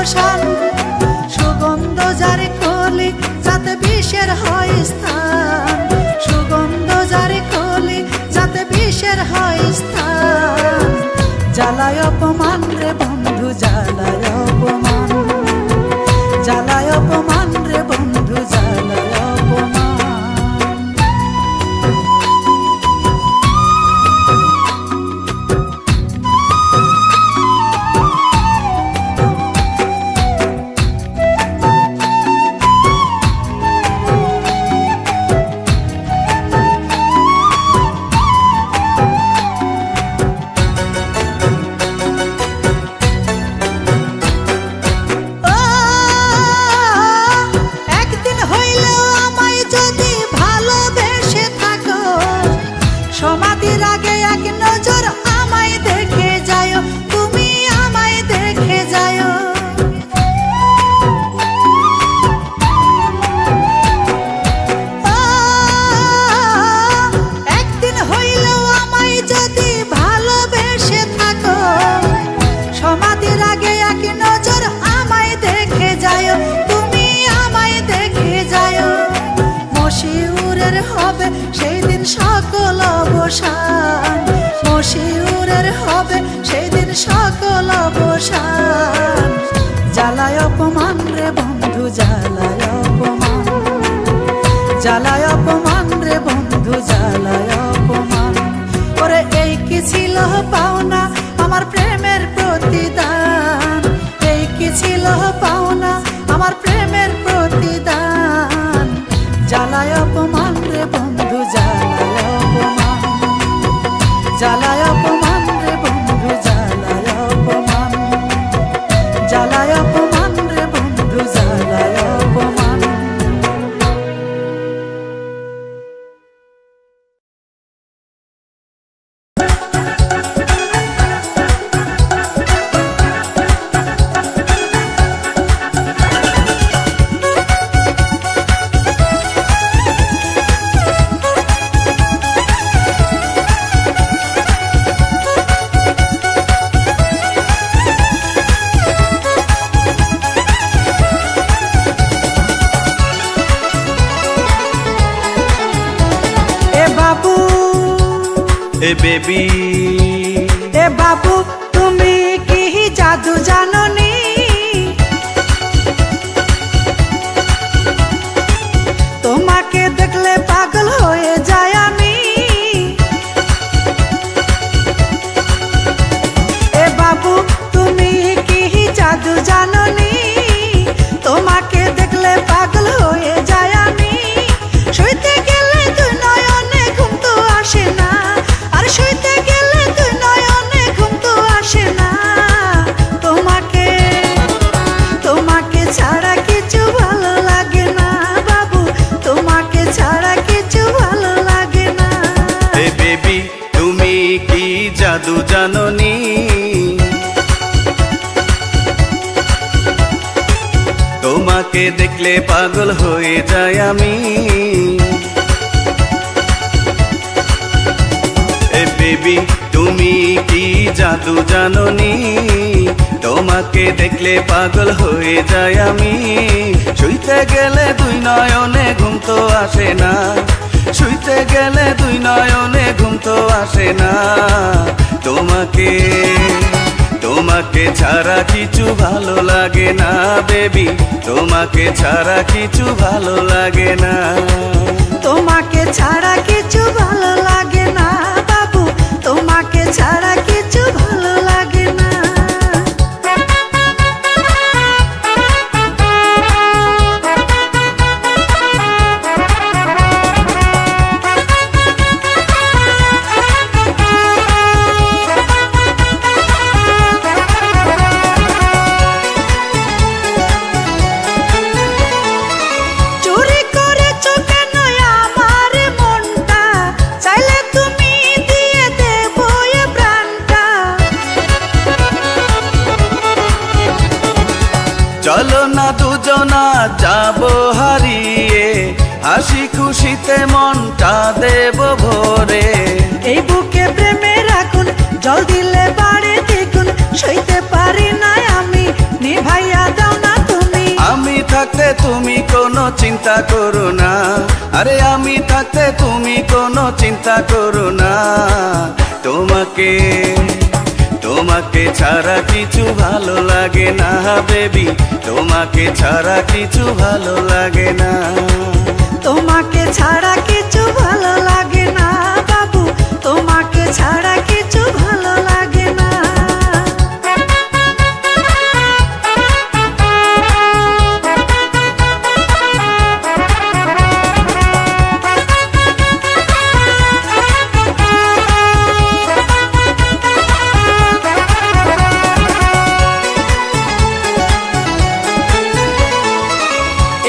অবসান। সুগন্ধ যারে কলি যাতে বিষের হয় স্থান, সুগন্ধ যারে কলি যাতে বিষের হয় স্থান। জ্বালায় অপমান রে বন্ধু জ্বালায় অপমান, জ্বালায় অপমান রে বন্ধু জ্বালায় অপমান। একদিন হইলেও আমায় যদি ভালোবেসে থাকো, সমাধির আগে এক নজর আমায় দেখে যাও, তুমি আমায় দেখে যাও। একদিন হইলেও আমায় যদি ভালোবেসে থাকো, সমাধির আগে এক নজর আমায় দেখে যাও, তুমি আমায় দেখে যাও। মশিউরের হবে সেই দিন সকল অবসান, মশিউরের হবে সেই দিন সকল অবসান। জ্বালায় অপমান রে বন্ধু জ্বালায় অপমান, জ্বালায় অপমান রে বন্ধু জ্বালায় অপমান। ওরে এই কি ছিল পাওনা আমার প্রেমের প্রতিদান, এই কি ছিল পাওনা আমার প্রেমের প্রতিদান। জ্বালায় অপমান রে বন্ধু জ্বালায় অপমান, জ্বালায় অপমান রে বন্ধু জ্বালায় অপমান, জ্বালায় অপমান রে বন্ধু জ্বালায় অপমান। এ বেবি, এ বাবু তুমি কি জাদু জাননি, তোমাকে দেখলে পাগল হয়ে যায় আমি। এ বাবু তুমি কি জাদু জাননি, তোমাকে দেখলে পাগল হয়ে যায় আমি। শুইতে গেলে তুই নয়নে ঘুম তো আসে না, আর শুইতে গেলে তুই নয়নে ঘুম তো আসে না। তোমাকে তোমাকে ছাড়া কিছু ভালো লাগে না বাবু, তোমাকে ছাড়া কিছু ভালো লাগে না। এ বেবি তুমি কি জাদু জাননি, তোমাকে দেখলে পাগল হয়ে যায় আমি। এ বেবি তুমি কি জাদু জাননি, তোমাকে দেখলে পাগল হয়ে যায় আমি। শুইতে গেলে দুই নয়নে ঘুম তো আসে না, শুইতে গেলে দুই নয়নে ঘুম তো আসে না। তোমাকে তোমাকে ছাড়া কিছু ভালো লাগে না বেবি, তোমাকে ছাড়া কিছু ভালো লাগে না। তোমাকে ছাড়া কিছু ভালো লাগে না বাবু, তোমাকে ছাড়া কিছু ভালো লাগে না। চুরি করেছো কেন আমার মনটা, চাইলে তুমি দিয়ে দেবো এ প্রাণটা। চলো না দুজনা যাবো হারিয়ে, হাসি খুশিতে মনটা দেব ভরে। এই বুকে প্রেমের আগুন জল দিলে বাড়ে দ্বিগুণ, সইতে পারি না আমি নিভাইয়া তুমি কোনো চিন্তা করো না, আরে আমি থাকতে তুমি কোনো চিন্তা করো না। তোমাকে তোমাকে ছাড়া কিছু ভালো লাগে না বেবি, তোমাকে ছাড়া কিছু ভালো লাগে না। তোমাকে ছাড়া কিছু ভালো লাগে না বাবু, তোমাকে ছাড়া কিছু ভালো লাগে না।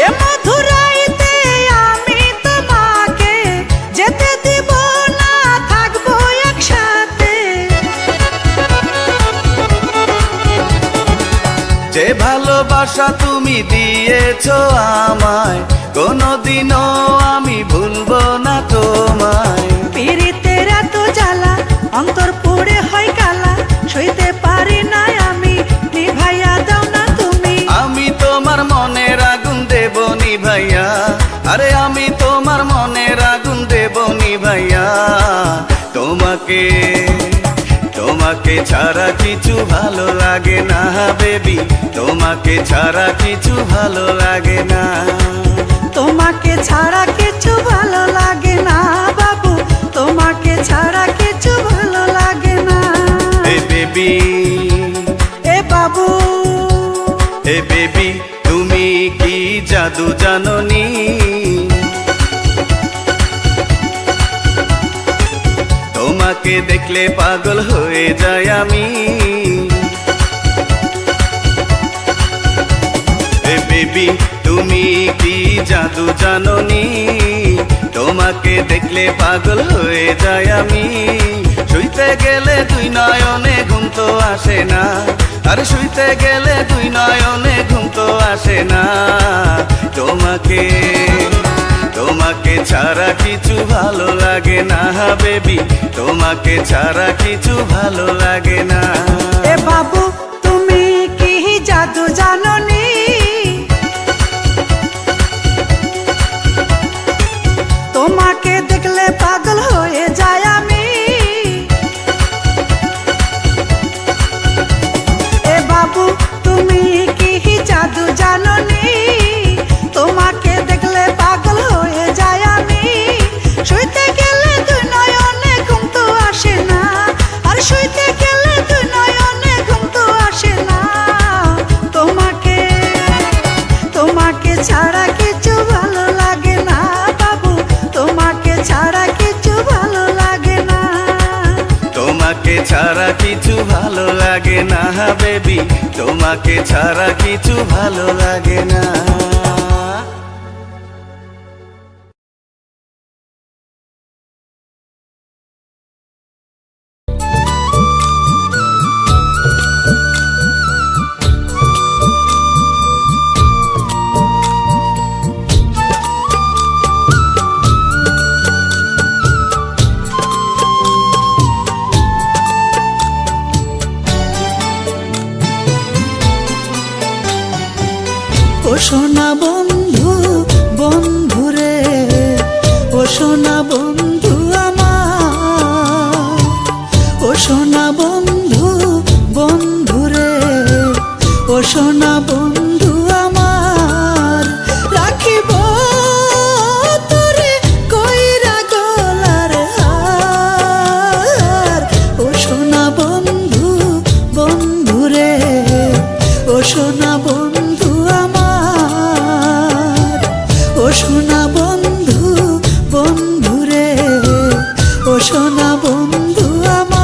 এ মধুরাইতে আমি তোমাকে যেতে দিব না, থাকবো একসাথে। যে ভালোবাসা তুমি দিয়েছো আমায়, কোনোদিনও আমি ভুলবো না তোমায়। পীড়িতের এত জ্বালা অন্তর পুড়ে হয় কালা, সইতে পারি না আমি, নিভাইয়া দাও না তুমি। আমি তোমার মনের আগুন দেব নিভাইয়া, আরে আমি তোমার মনের আগুন দেব নিভাইয়া। তোমাকে তোমাকে ছাড়া কিছু ভালো লাগে না বেবি, তোমাকে ছাড়া কিছু ভালো লাগে না। তোমাকে ছাড়া কিছু ভালো লাগে না বাবু, তোমাকে ছাড়া কিছু ভালো লাগে না। এ বেবি এ বাবু এ বেবি তুমি কি জাদু জানোনি, তোমাকে দেখলে পাগল হয়ে যায় আমি। এ বেবি তুমি কি জাদু জানোনি, তোমাকে দেখলে পাগল হয়ে যায় আমি। শুইতে গেলে দুই নয়নে ঘুম তো আসে না, আর শুইতে গেলে দুই নয়নে ঘুম তো আসে না। তোমাকে তোমাকে ছাড়া কিছু ভালো লাগে না বেবি, তোমাকে ছাড়া কিছু ভালো লাগে না। এ বাবু তুমি কি জাদু জানোনি, তোমাকে দেখলে পাগল হয়ে যায় আমি। এ বাবু তুমি কি জাদু জানোনি, তোমাকে দেখলে পাগল হয়ে যায় আমি। শুইতে গেলে দুই নয়নে ঘুম তো আসে না, আর শুইতে গেলে দুই নয়নে ঘুম তো আসে না। তোমাকে তোমাকে ছাড়া কিছু ভালো লাগে না বাবু, তোমাকে ছাড়া কিছু ভালো লাগে না। তোমাকে ছাড়া কিছু ভালো লাগে না বেবি, তোমাকে ছাড়া কিছু ভালো লাগে না। ও সোনা বন্ধু বন্ধু রে, ও সোনা বন্ধু আমার, ও সোনা বন্ধু বন্ধু রে, ও সোনা বন্ধু আমার। রাখিব তোরে কইরা গলার হার, ও সোনা বন্ধু বন্ধু রে, ও সোনা বন্ধু আমার, ও সোনা বন্ধু বন্ধু রে, ও সোনা বন্ধু আমার।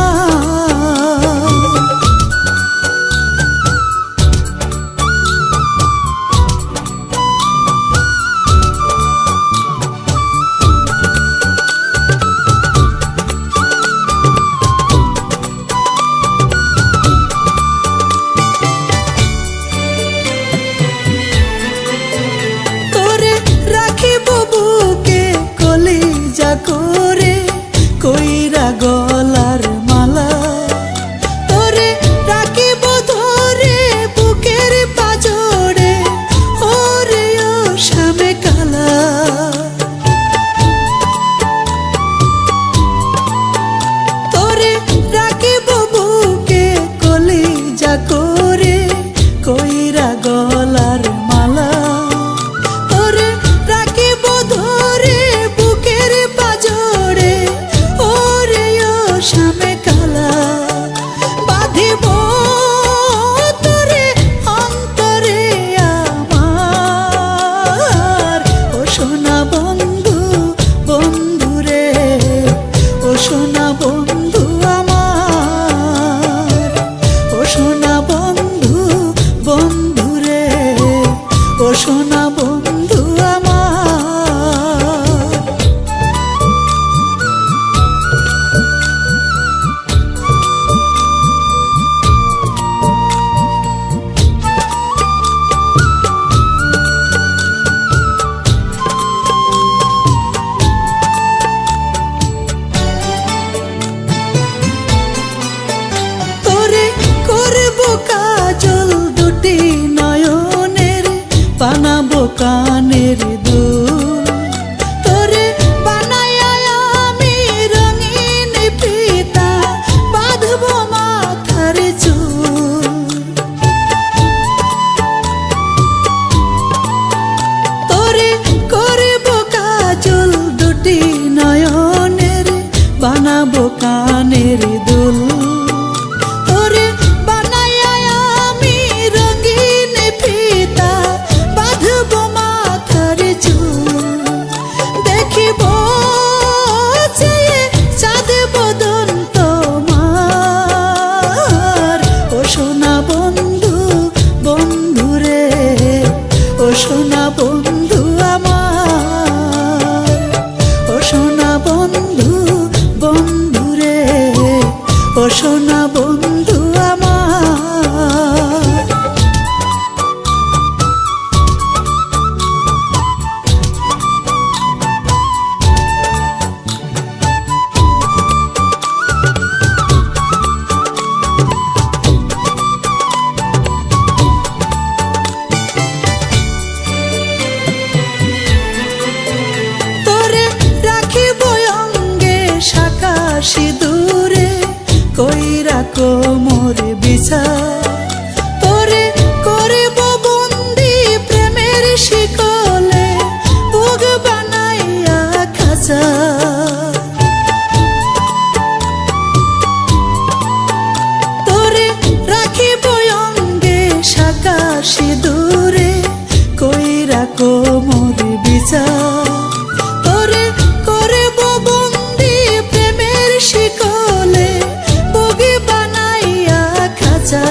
সোনা বন্ধু আমার। তোরে করব কাজল দুটি নয়নের, বানাবো কানের দুল। তোরে বানায়া আমি রঙিন ফিতা, বাঁধবো মাথার চুল। তোরে করব কাজল দুটি নয়নের, বানাবো কানের দুল। তোরে বানায়া আমি রঙিন ফিতা, বাঁধবো মাথার চুল। দেখিব চেয়ে চাঁদ বদন তোমার, ও সোনা বন্ধু বন্ধুরে, ও সোনা বন্ধু আমার। ও সোনা বন্ধু বন্ধুরে, ও সোনা বন্ধু আমার। তোরে রাখিব অঙ্গে শাখা সিঁদুরে, কইরা কোমর বিচার। তোরে করিব বন্দি প্রেমের শিকলে, বুক বানাইয়া খাঁচা। তোরে রাখিব অঙ্গে শাখা সিঁদুরে, কইরা কোমর বিচার। তোরে করব বন্দি প্রেমের শিকলে, বগি বানাইয়া খাঁচা।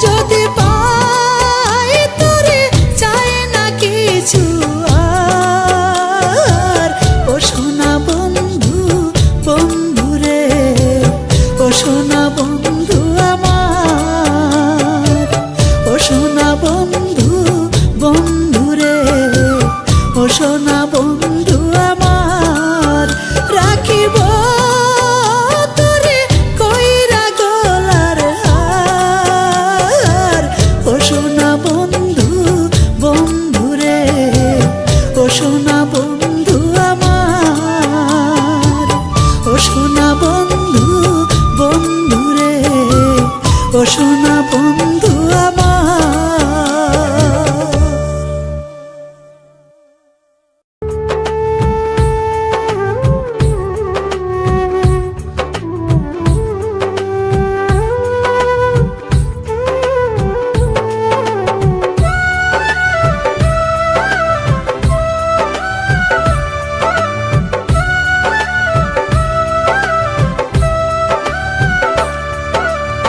যদি পাই তোরে চাই না কিছু আর, ও সোনা বন্ধু বন্ধুরে, ও সোনা বন্ধু আমার। ও সোনা বন্ধু বন্ধুরে, ও সোনা বন্ধু আমার। রাখিব তোরে কইরা গলার হার, ও সোনা বন্ধু বন্ধুরে, ও সোনা বন্ধু আমার। ও সোনা বন্ধু বন্ধুরে, ও সোনা বন্ধু আমার।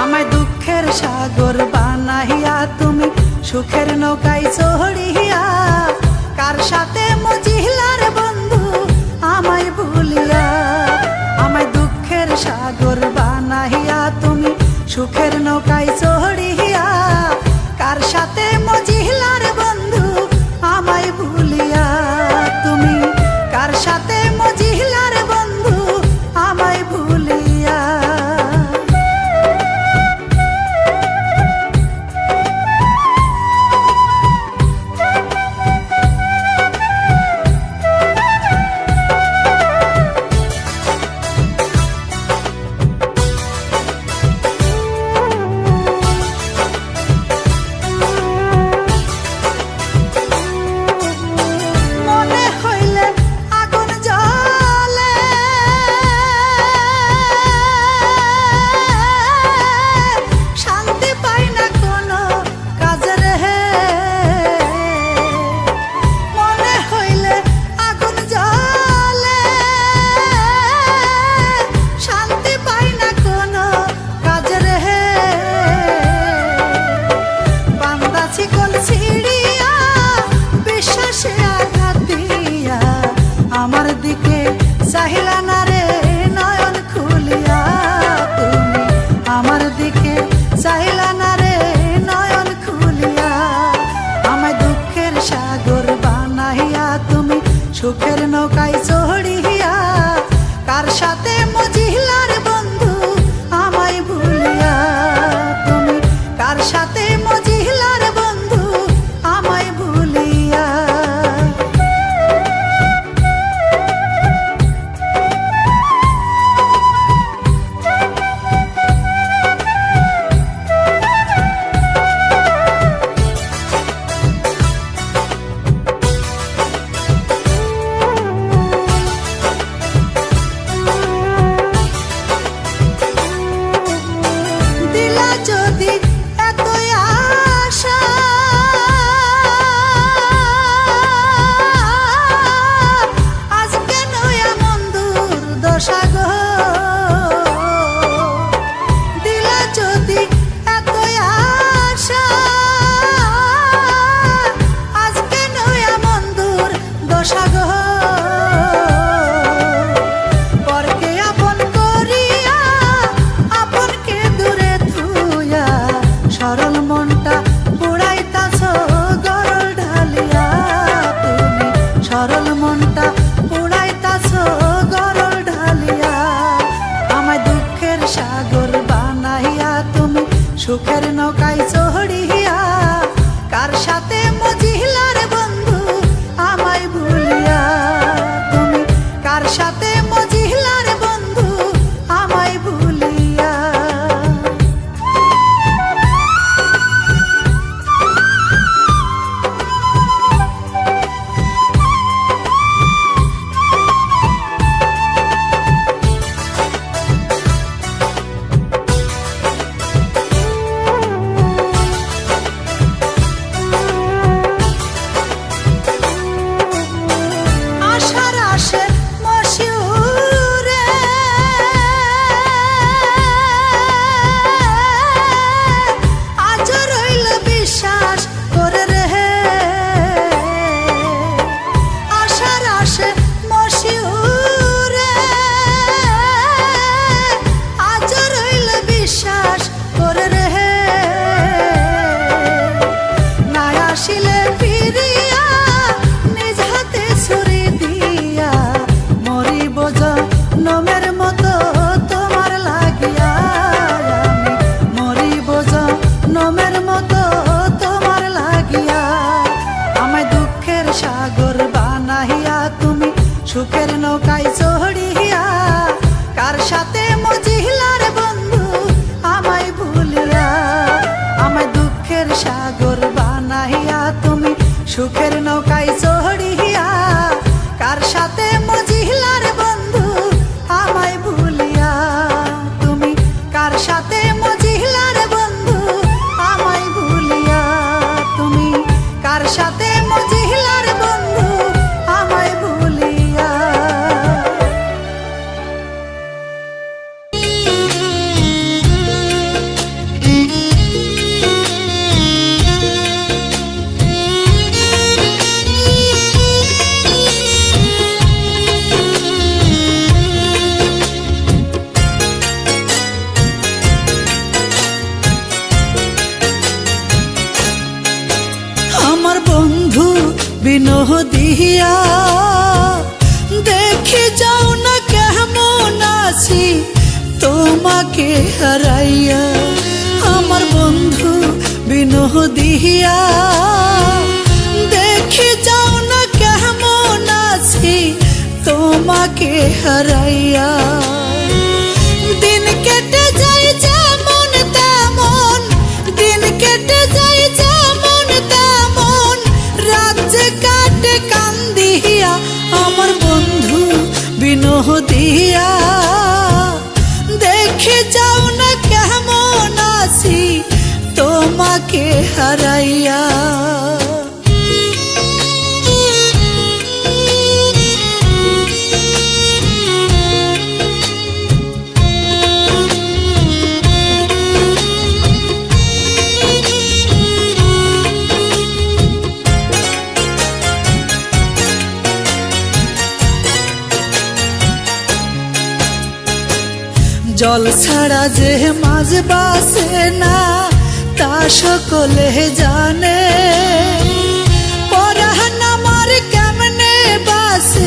আমায় দুঃখের সাগর বানাইয়া তুমি সুখের নৌকায় চড়িয়া, কার সাথে মজিলার বন্ধু আমায় ভুলিয়া। আমায় দুঃখের সাগর বানাইয়া তুমি সুখের নৌকায় চড়িয়া, কার সাথে মজিলার বন্ধু আমায় ভুলিয়া। তুমি কার সাথে মজিলার বন্ধু আমায় ভুলিয়া। চিকন ছিড়িয়া সুখের নৌকায় চড়িয়া কার সাথে মজিলার বন্ধু আমায় ভুলিয়া তুমি কার সাথে মজিলার বন্ধু আমায় ভুলিয়া দিলা যদি এতই আশা আজকে নয় এমন দুর্দশা গো দিলা যদি এতই আশা আজকে নয় এমন দুর্দশা গো পরকে আপন করিয়া আপনকে দূরে থুইয়া সরল মনটা পুড়াইতাছ গরল ঢালিয়া তুমি সরল মনটা পুড়াইতাছ গরল ঢালিয়া আমায় দুঃখের সাগর বানাইয়া তুমি সুখের নৌকায় চড়িয়া কার সাথে মজিলার বন্ধু আমায় ভুলিয়া তুমি কার সাথে মজিলার বন্ধু আমায় ভুলিয়া আশার আশে মশিউরে আজ রইল বিশ্বাস করে রে আশার আশে মশিউরে আজ রইল বিশ্বাস করে রে না আসিলে ফিরিয়া নিজ হাতে ছুরি দিয়া মরিব জনমের মতো তোমার লাগিয়া আমি মরিব জনমের মতো তোমার লাগিয়া আমায় দুঃখের সাগর বানাইয়া তুমি সুখের নৌকায় চড়িয়া কার সাথে মজিলার বন্ধু আমায় ভুলিয়া আমায় দুঃখের সাগর বানাইয়া তুমি সুখের নৌকায় চড়িয়া কার সাথে মজিলার বন্ধু আমায় ভুলিয়া তুমি কার সাথে মজিলার বন্ধু আমায় ভুলিয়া তুমি কার সাথে মজিলার বন্ধু আমায় ভুলিয়া আমার বন্ধু বিনোদিয়া দেখে যাও না কেমন আছি তোমাকে হারাইয়া আমার বন্ধু বিনোদিয়া দেখে যাও না কেমন আছি তোমাকে হারাইয়া দিন কেটে যায় যেমন তেমন দিন কেটে যায় যেমন তেমন রাজ্যে কাটে কান্দিয়া আমার বন্ধু বিনোদিয়া দেখে যাও না কেমন আছি তোমাকে হারাইয়া জল ছাড়া যে মাঝ বাসে না তা সকলে জানে পরাণ আমার কেমনে বাসে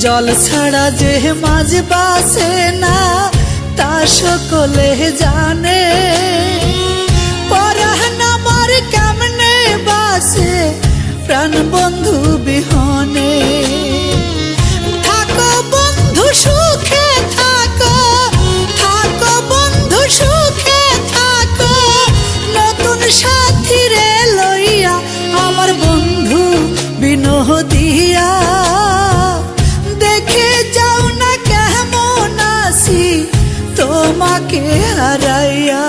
জল ছাড়া যে মাঝ বাসে না তা সকলে জানে, পরাণ আমার কেমনে বাসে প্রাণ বন্ধু বিহনে। থাকো বন্ধু সুখে থাকো, থাকো বন্ধু সুখে থাকো, নতুন সাথী রে লইয়া আমার বন্ধু বিনোদিয়া। দেখে যাও না কেমন আসি তোমাকে হারাইয়া।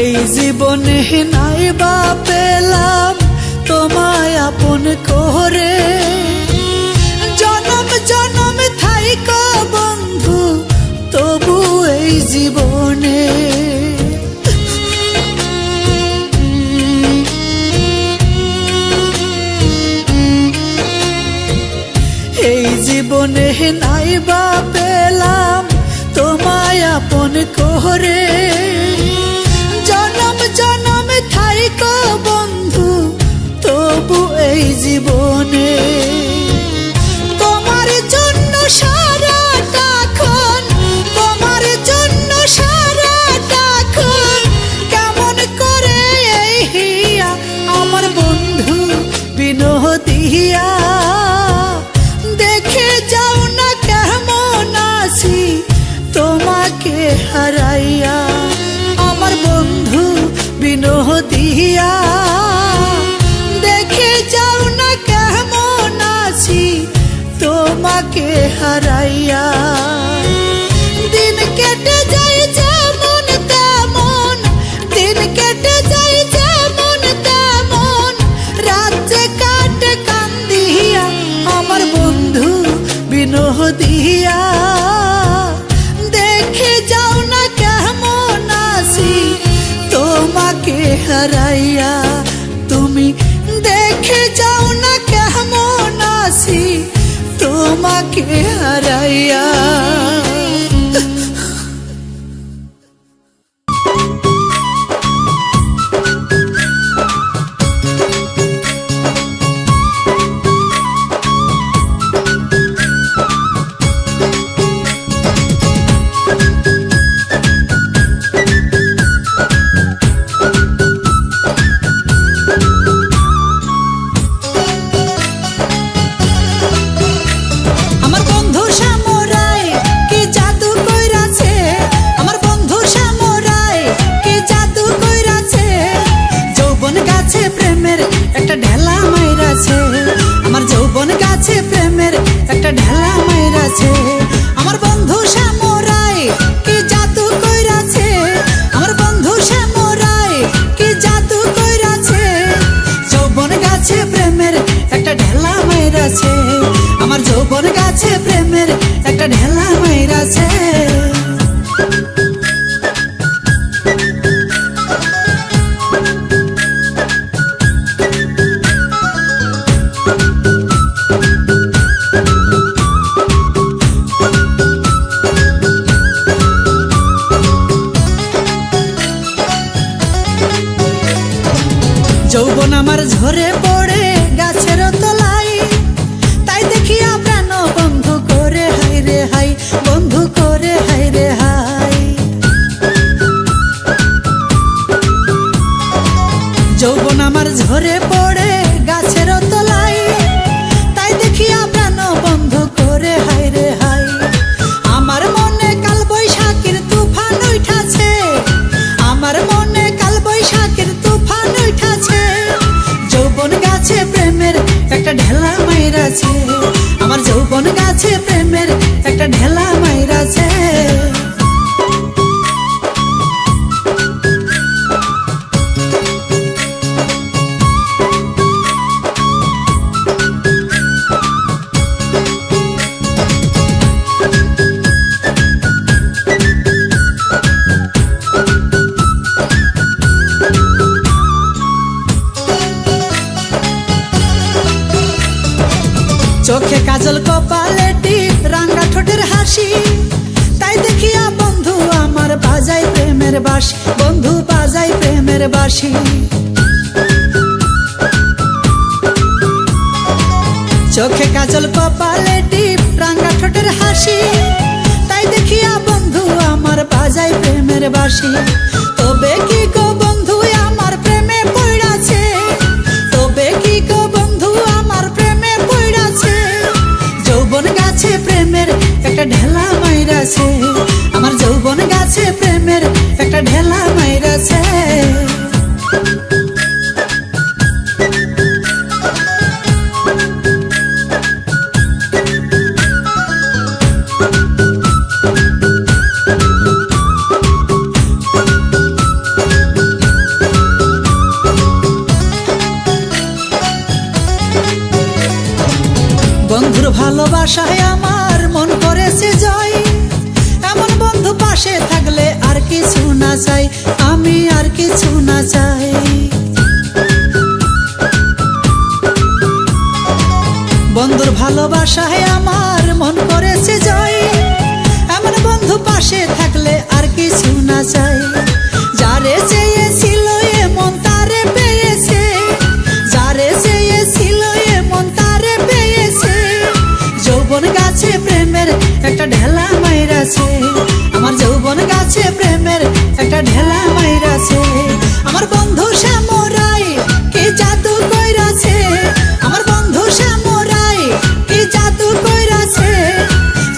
এই জীবনে নাই বা পেলাম তোমায় আপন করে, জনম জনম থাইকো বন্ধু তবু এই জীবনে। এই জীবনে নাই বা পেলাম তোমায় আপন করে, জনম জনম থাইকো বন্ধু তবু এই জীবনে। তোমার জন্য সারাটাক্ষণ, তোমার জন্য সারাটাক্ষণ কেমন করে এই হিয়া আমার বন্ধু বিনোদিয়া। দেখে যাও না কেমন আসি তোমাকে হারাইয়া আমার বন্ধু বিনোদিয়া। দেখে যাও না কেমন আসি তোমাকে হারাইয়া। দিন কেটে যায় যেমন তেমন, দিন কেটে যায় যেমন তেমন, রাজ্যে কাটে কান্দিয়া আমার বন্ধু বিনোদিয়া। দেখে যাও না কেমন আসি তোমাকে হারাইয়া। তুমি দেখে যাও না কেমন আসি তোমাকে হারাইয়া। আমার বন্ধু সামরাই কি জাদু কইরাছে, আমার বন্ধু সামরাই কি জাদু কইরাছে, যৌবন গাছে প্রেমের একটা ঢেলা মাইরাছে, আমার যৌবন গাছে প্রেমের একটা ঢেলা মাইরাছে। আমার বন্ধু সামরাই কি জাদু কইরাছে, আমার বন্ধু সামরাই কি জাদু কইরাছে, যৌবন গাছে প্রেমের একটা ঢেলা মাইরাছে, আমার যৌবন গাছে প্রেমের একটা ঢেলা মাইরাছে। যৌবন আমার ঝরে পড়ে গাছের তলায়, তাই দেখিয়া প্রাণ বন্ধু করে হাই রে হাই, বন্ধু করে হাই রে হাই। যৌবন আমার ঝরে পড়ে গাছের তলায়, তাই দেখিয়া প্রাণ বন্ধু করে হাই রে হাই। আমার মনে কাল বৈশাখীর তুফান উঠাছে, আমার মনে কাল বৈশাখীর তুফান উঠাছে, যৌবন গাছে প্রেমের বাঁশি, বন্ধু বাজাই প্রেমের বাঁশি। চোখে কাজল কপালে টিপ রাঙা ঠোঁটের হাসি, তাই দেখিয়া বন্ধু আমার বাজাই প্রেমের বাঁশি। তবে কি গো বন্ধু আমার প্রেমে পড়াছে, তবে কি গো বন্ধু আমার প্রেমে পড়াছে। যৌবন গাছে প্রেমের একটা ঢেলা মাইরাছে, আমার যৌবন গাছে প্রেমের একটা ঢেলা মাইরাছে। বন্ধুর ভালোবাসায় আমার মন করেছে জয়, এমন বন্ধু পাশে থাকলে আর কিছু না চাই, আমি আর কিছু না চাই। বন্ধুর ভালোবাসায় আমার মন করেছে জয়, এমন বন্ধু পাশে থাকলে আর কিছু না চাই। যারে চেয়েছিল এমন তারে পেয়েছে, যারে চেয়েছিল এমন তারে পেয়েছে। যৌবন গাছে প্রেমের একটা ঢেলা মাইরাছে, আমার যৌবন গাছে প্রেমের একটা ঢেলা মাইরাছে। আমার বন্ধু শ্যামরাই কি জাদু কইরাছে, আমার বন্ধু শ্যামরাই কি জাদু কইরাছে।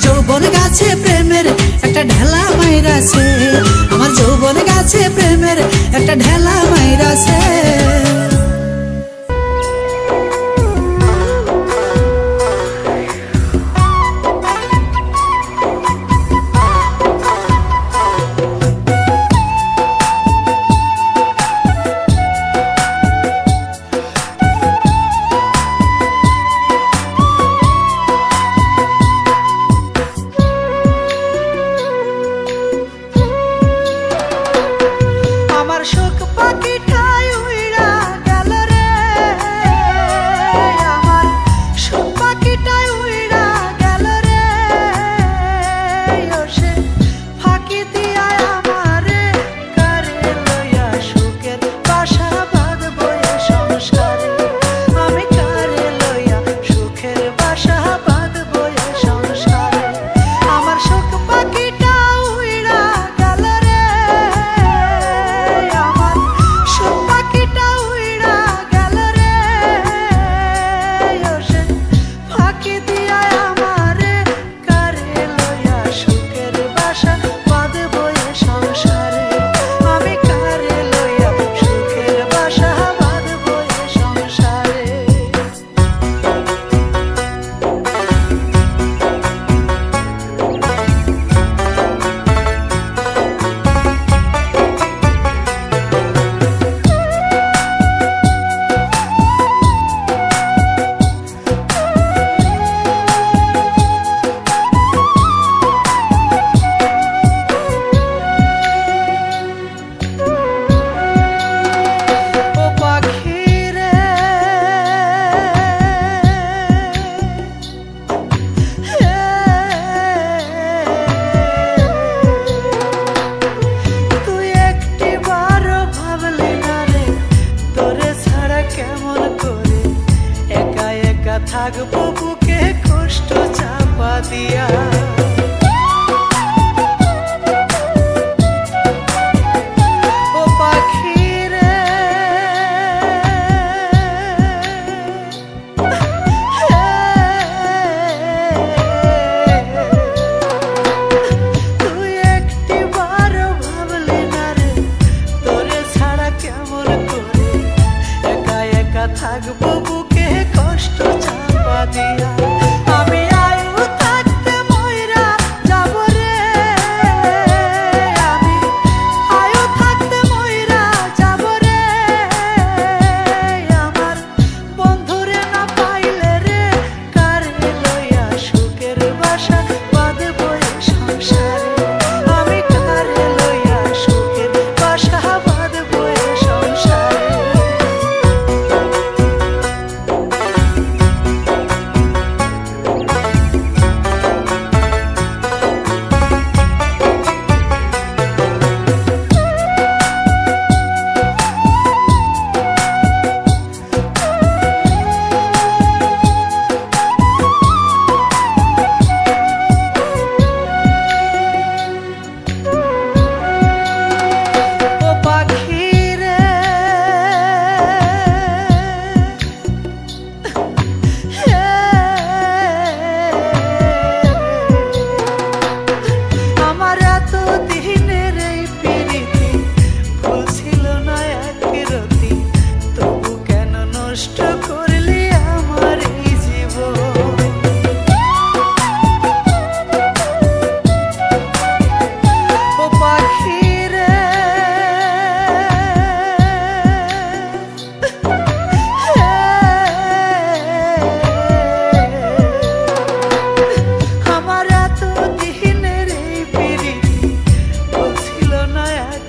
যৌবন গাছে প্রেমের একটা ঢেলা মাইরাছে।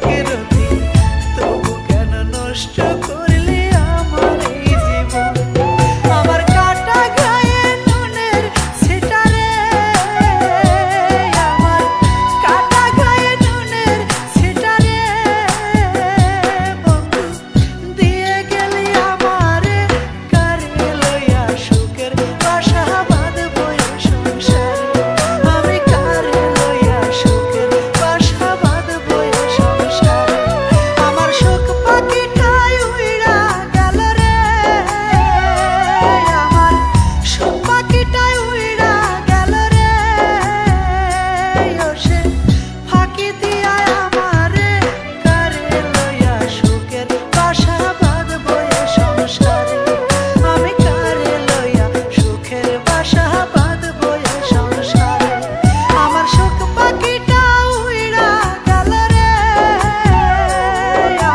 থাকের দিন, তবু কেন নষ্ট করলি আমার এই জীবন? আমার কাটা গায়ে নুনের ছিটা রে, আমার কাটা গায়ে নুনের ছিটা রে, বন্ধু দিয়ে গেলি আমারে কারে লইয়া সুখের বাসা বাঁধবো এ সংসারে। আমি কারে লইয়া সুখের বাসা বাঁধবো এ সংসারে। আমার সুখ পাখিটাই উইড়া গেল রে, আমার সুখ পাখিটাই উইড়া গেল রে, ও সে ফাঁকি দিয়া আমারে কারে লইয়া সুখের বাসা বাঁধবো এ সংসারে। আমি কারে লইয়া সুখের বাসা বাঁধবো এ সংসারে। আমার সুখ পাখিটা উইড়া গেল রে,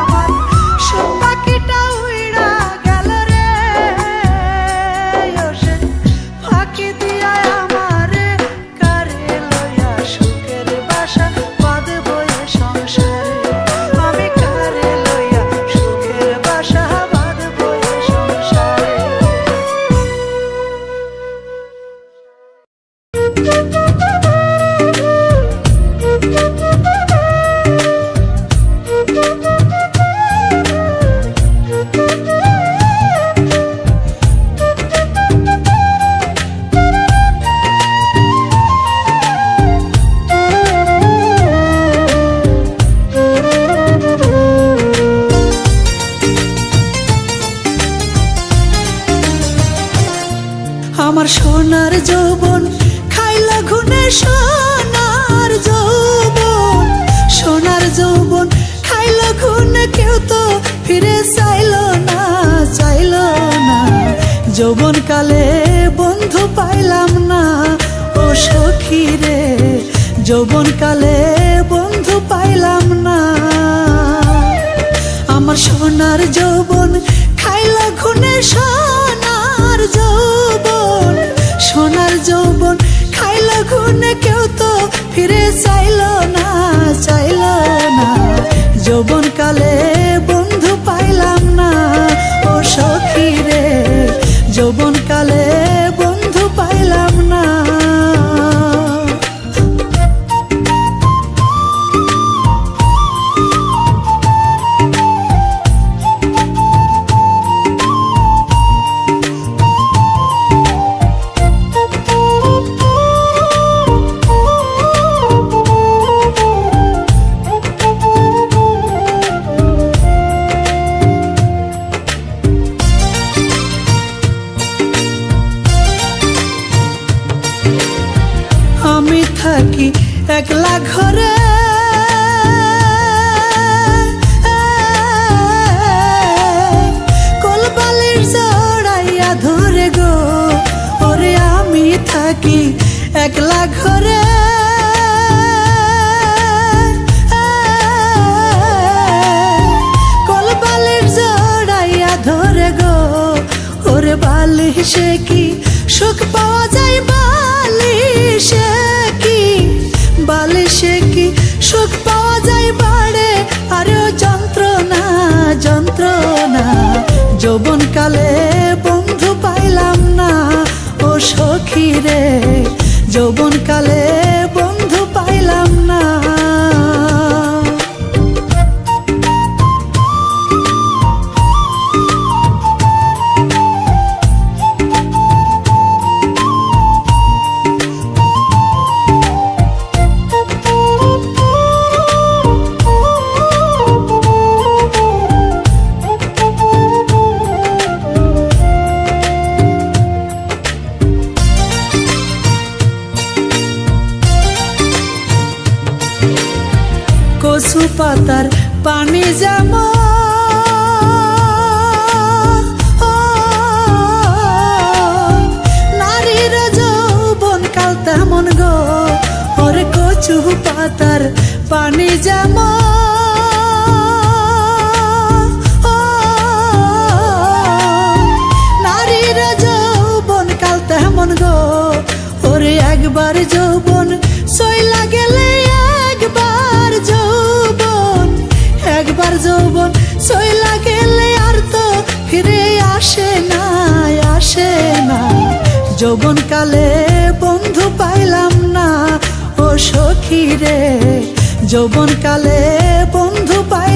আমার সুখ পাখিটা উইড়া গেল রে, ও সে ফাঁকি দিয়া আমারে কারে লইয়া সুখের বাসা বাঁধবো এ সংসারে। আমি কারে লইয়া সুখের বাসা বাঁধবো এ সংসারে। আমার সোনার যৌবন খাইলা ঘুনে, সোনার যৌবন, সোনার যৌবন খাইলা ঘুনে, কেউ তো ফিরে চাইলো না, চাইলো না। যৌবন কালে বন্ধু পাইলাম না, ও সখী রে, যৌবন কালে বন্ধু পাইলাম না। আমার সোনার যৌবন খাইলা ঘুনে, সোনার যৌবন, সোনার যৌবন খাইলা ঘুনে, কেউ তো ফিরে চাইলো না, চাইলো না। যৌবন কালে বন্ধু পাইলাম না, ও সখী রে, যৌবন কালে বন্ধু পাইলাম না। আমি থাকি একলা ঘরে, কোলবালির জড়াইয়া ধরে গো, ওরে আমি থাকি একলা ঘরে, কোলবালির জড়াইয়া ধরে গো, ওরে বালিশে কি সুখ পাওয়া যায়, বালিশে কি, বালিশে কি সুখ পাওয়া যায় বাড়ে, আরে ও যন্ত্রণা, যন্ত্রণা। যৌবন কালে বন্ধু পাইলাম না, ও সখী রে, যৌবন কালে বন্ধু পাইলাম না। কচু পাতার পানি যেমন, নারীর যৌবন কাল তেমন গো, ওরে কচু পাতার পানি যেমন, নারীর যৌবন কাল তেমন গো, ওরে একবার যৌবন সইলা গেলে, একবার যৌবন যৌবন সইলা গেলে আর তো ফিরে আসে না, আসে না। যৌবন কালে বন্ধু পাইলাম না ও সখী রে, যৌবন কালে বন্ধু পাই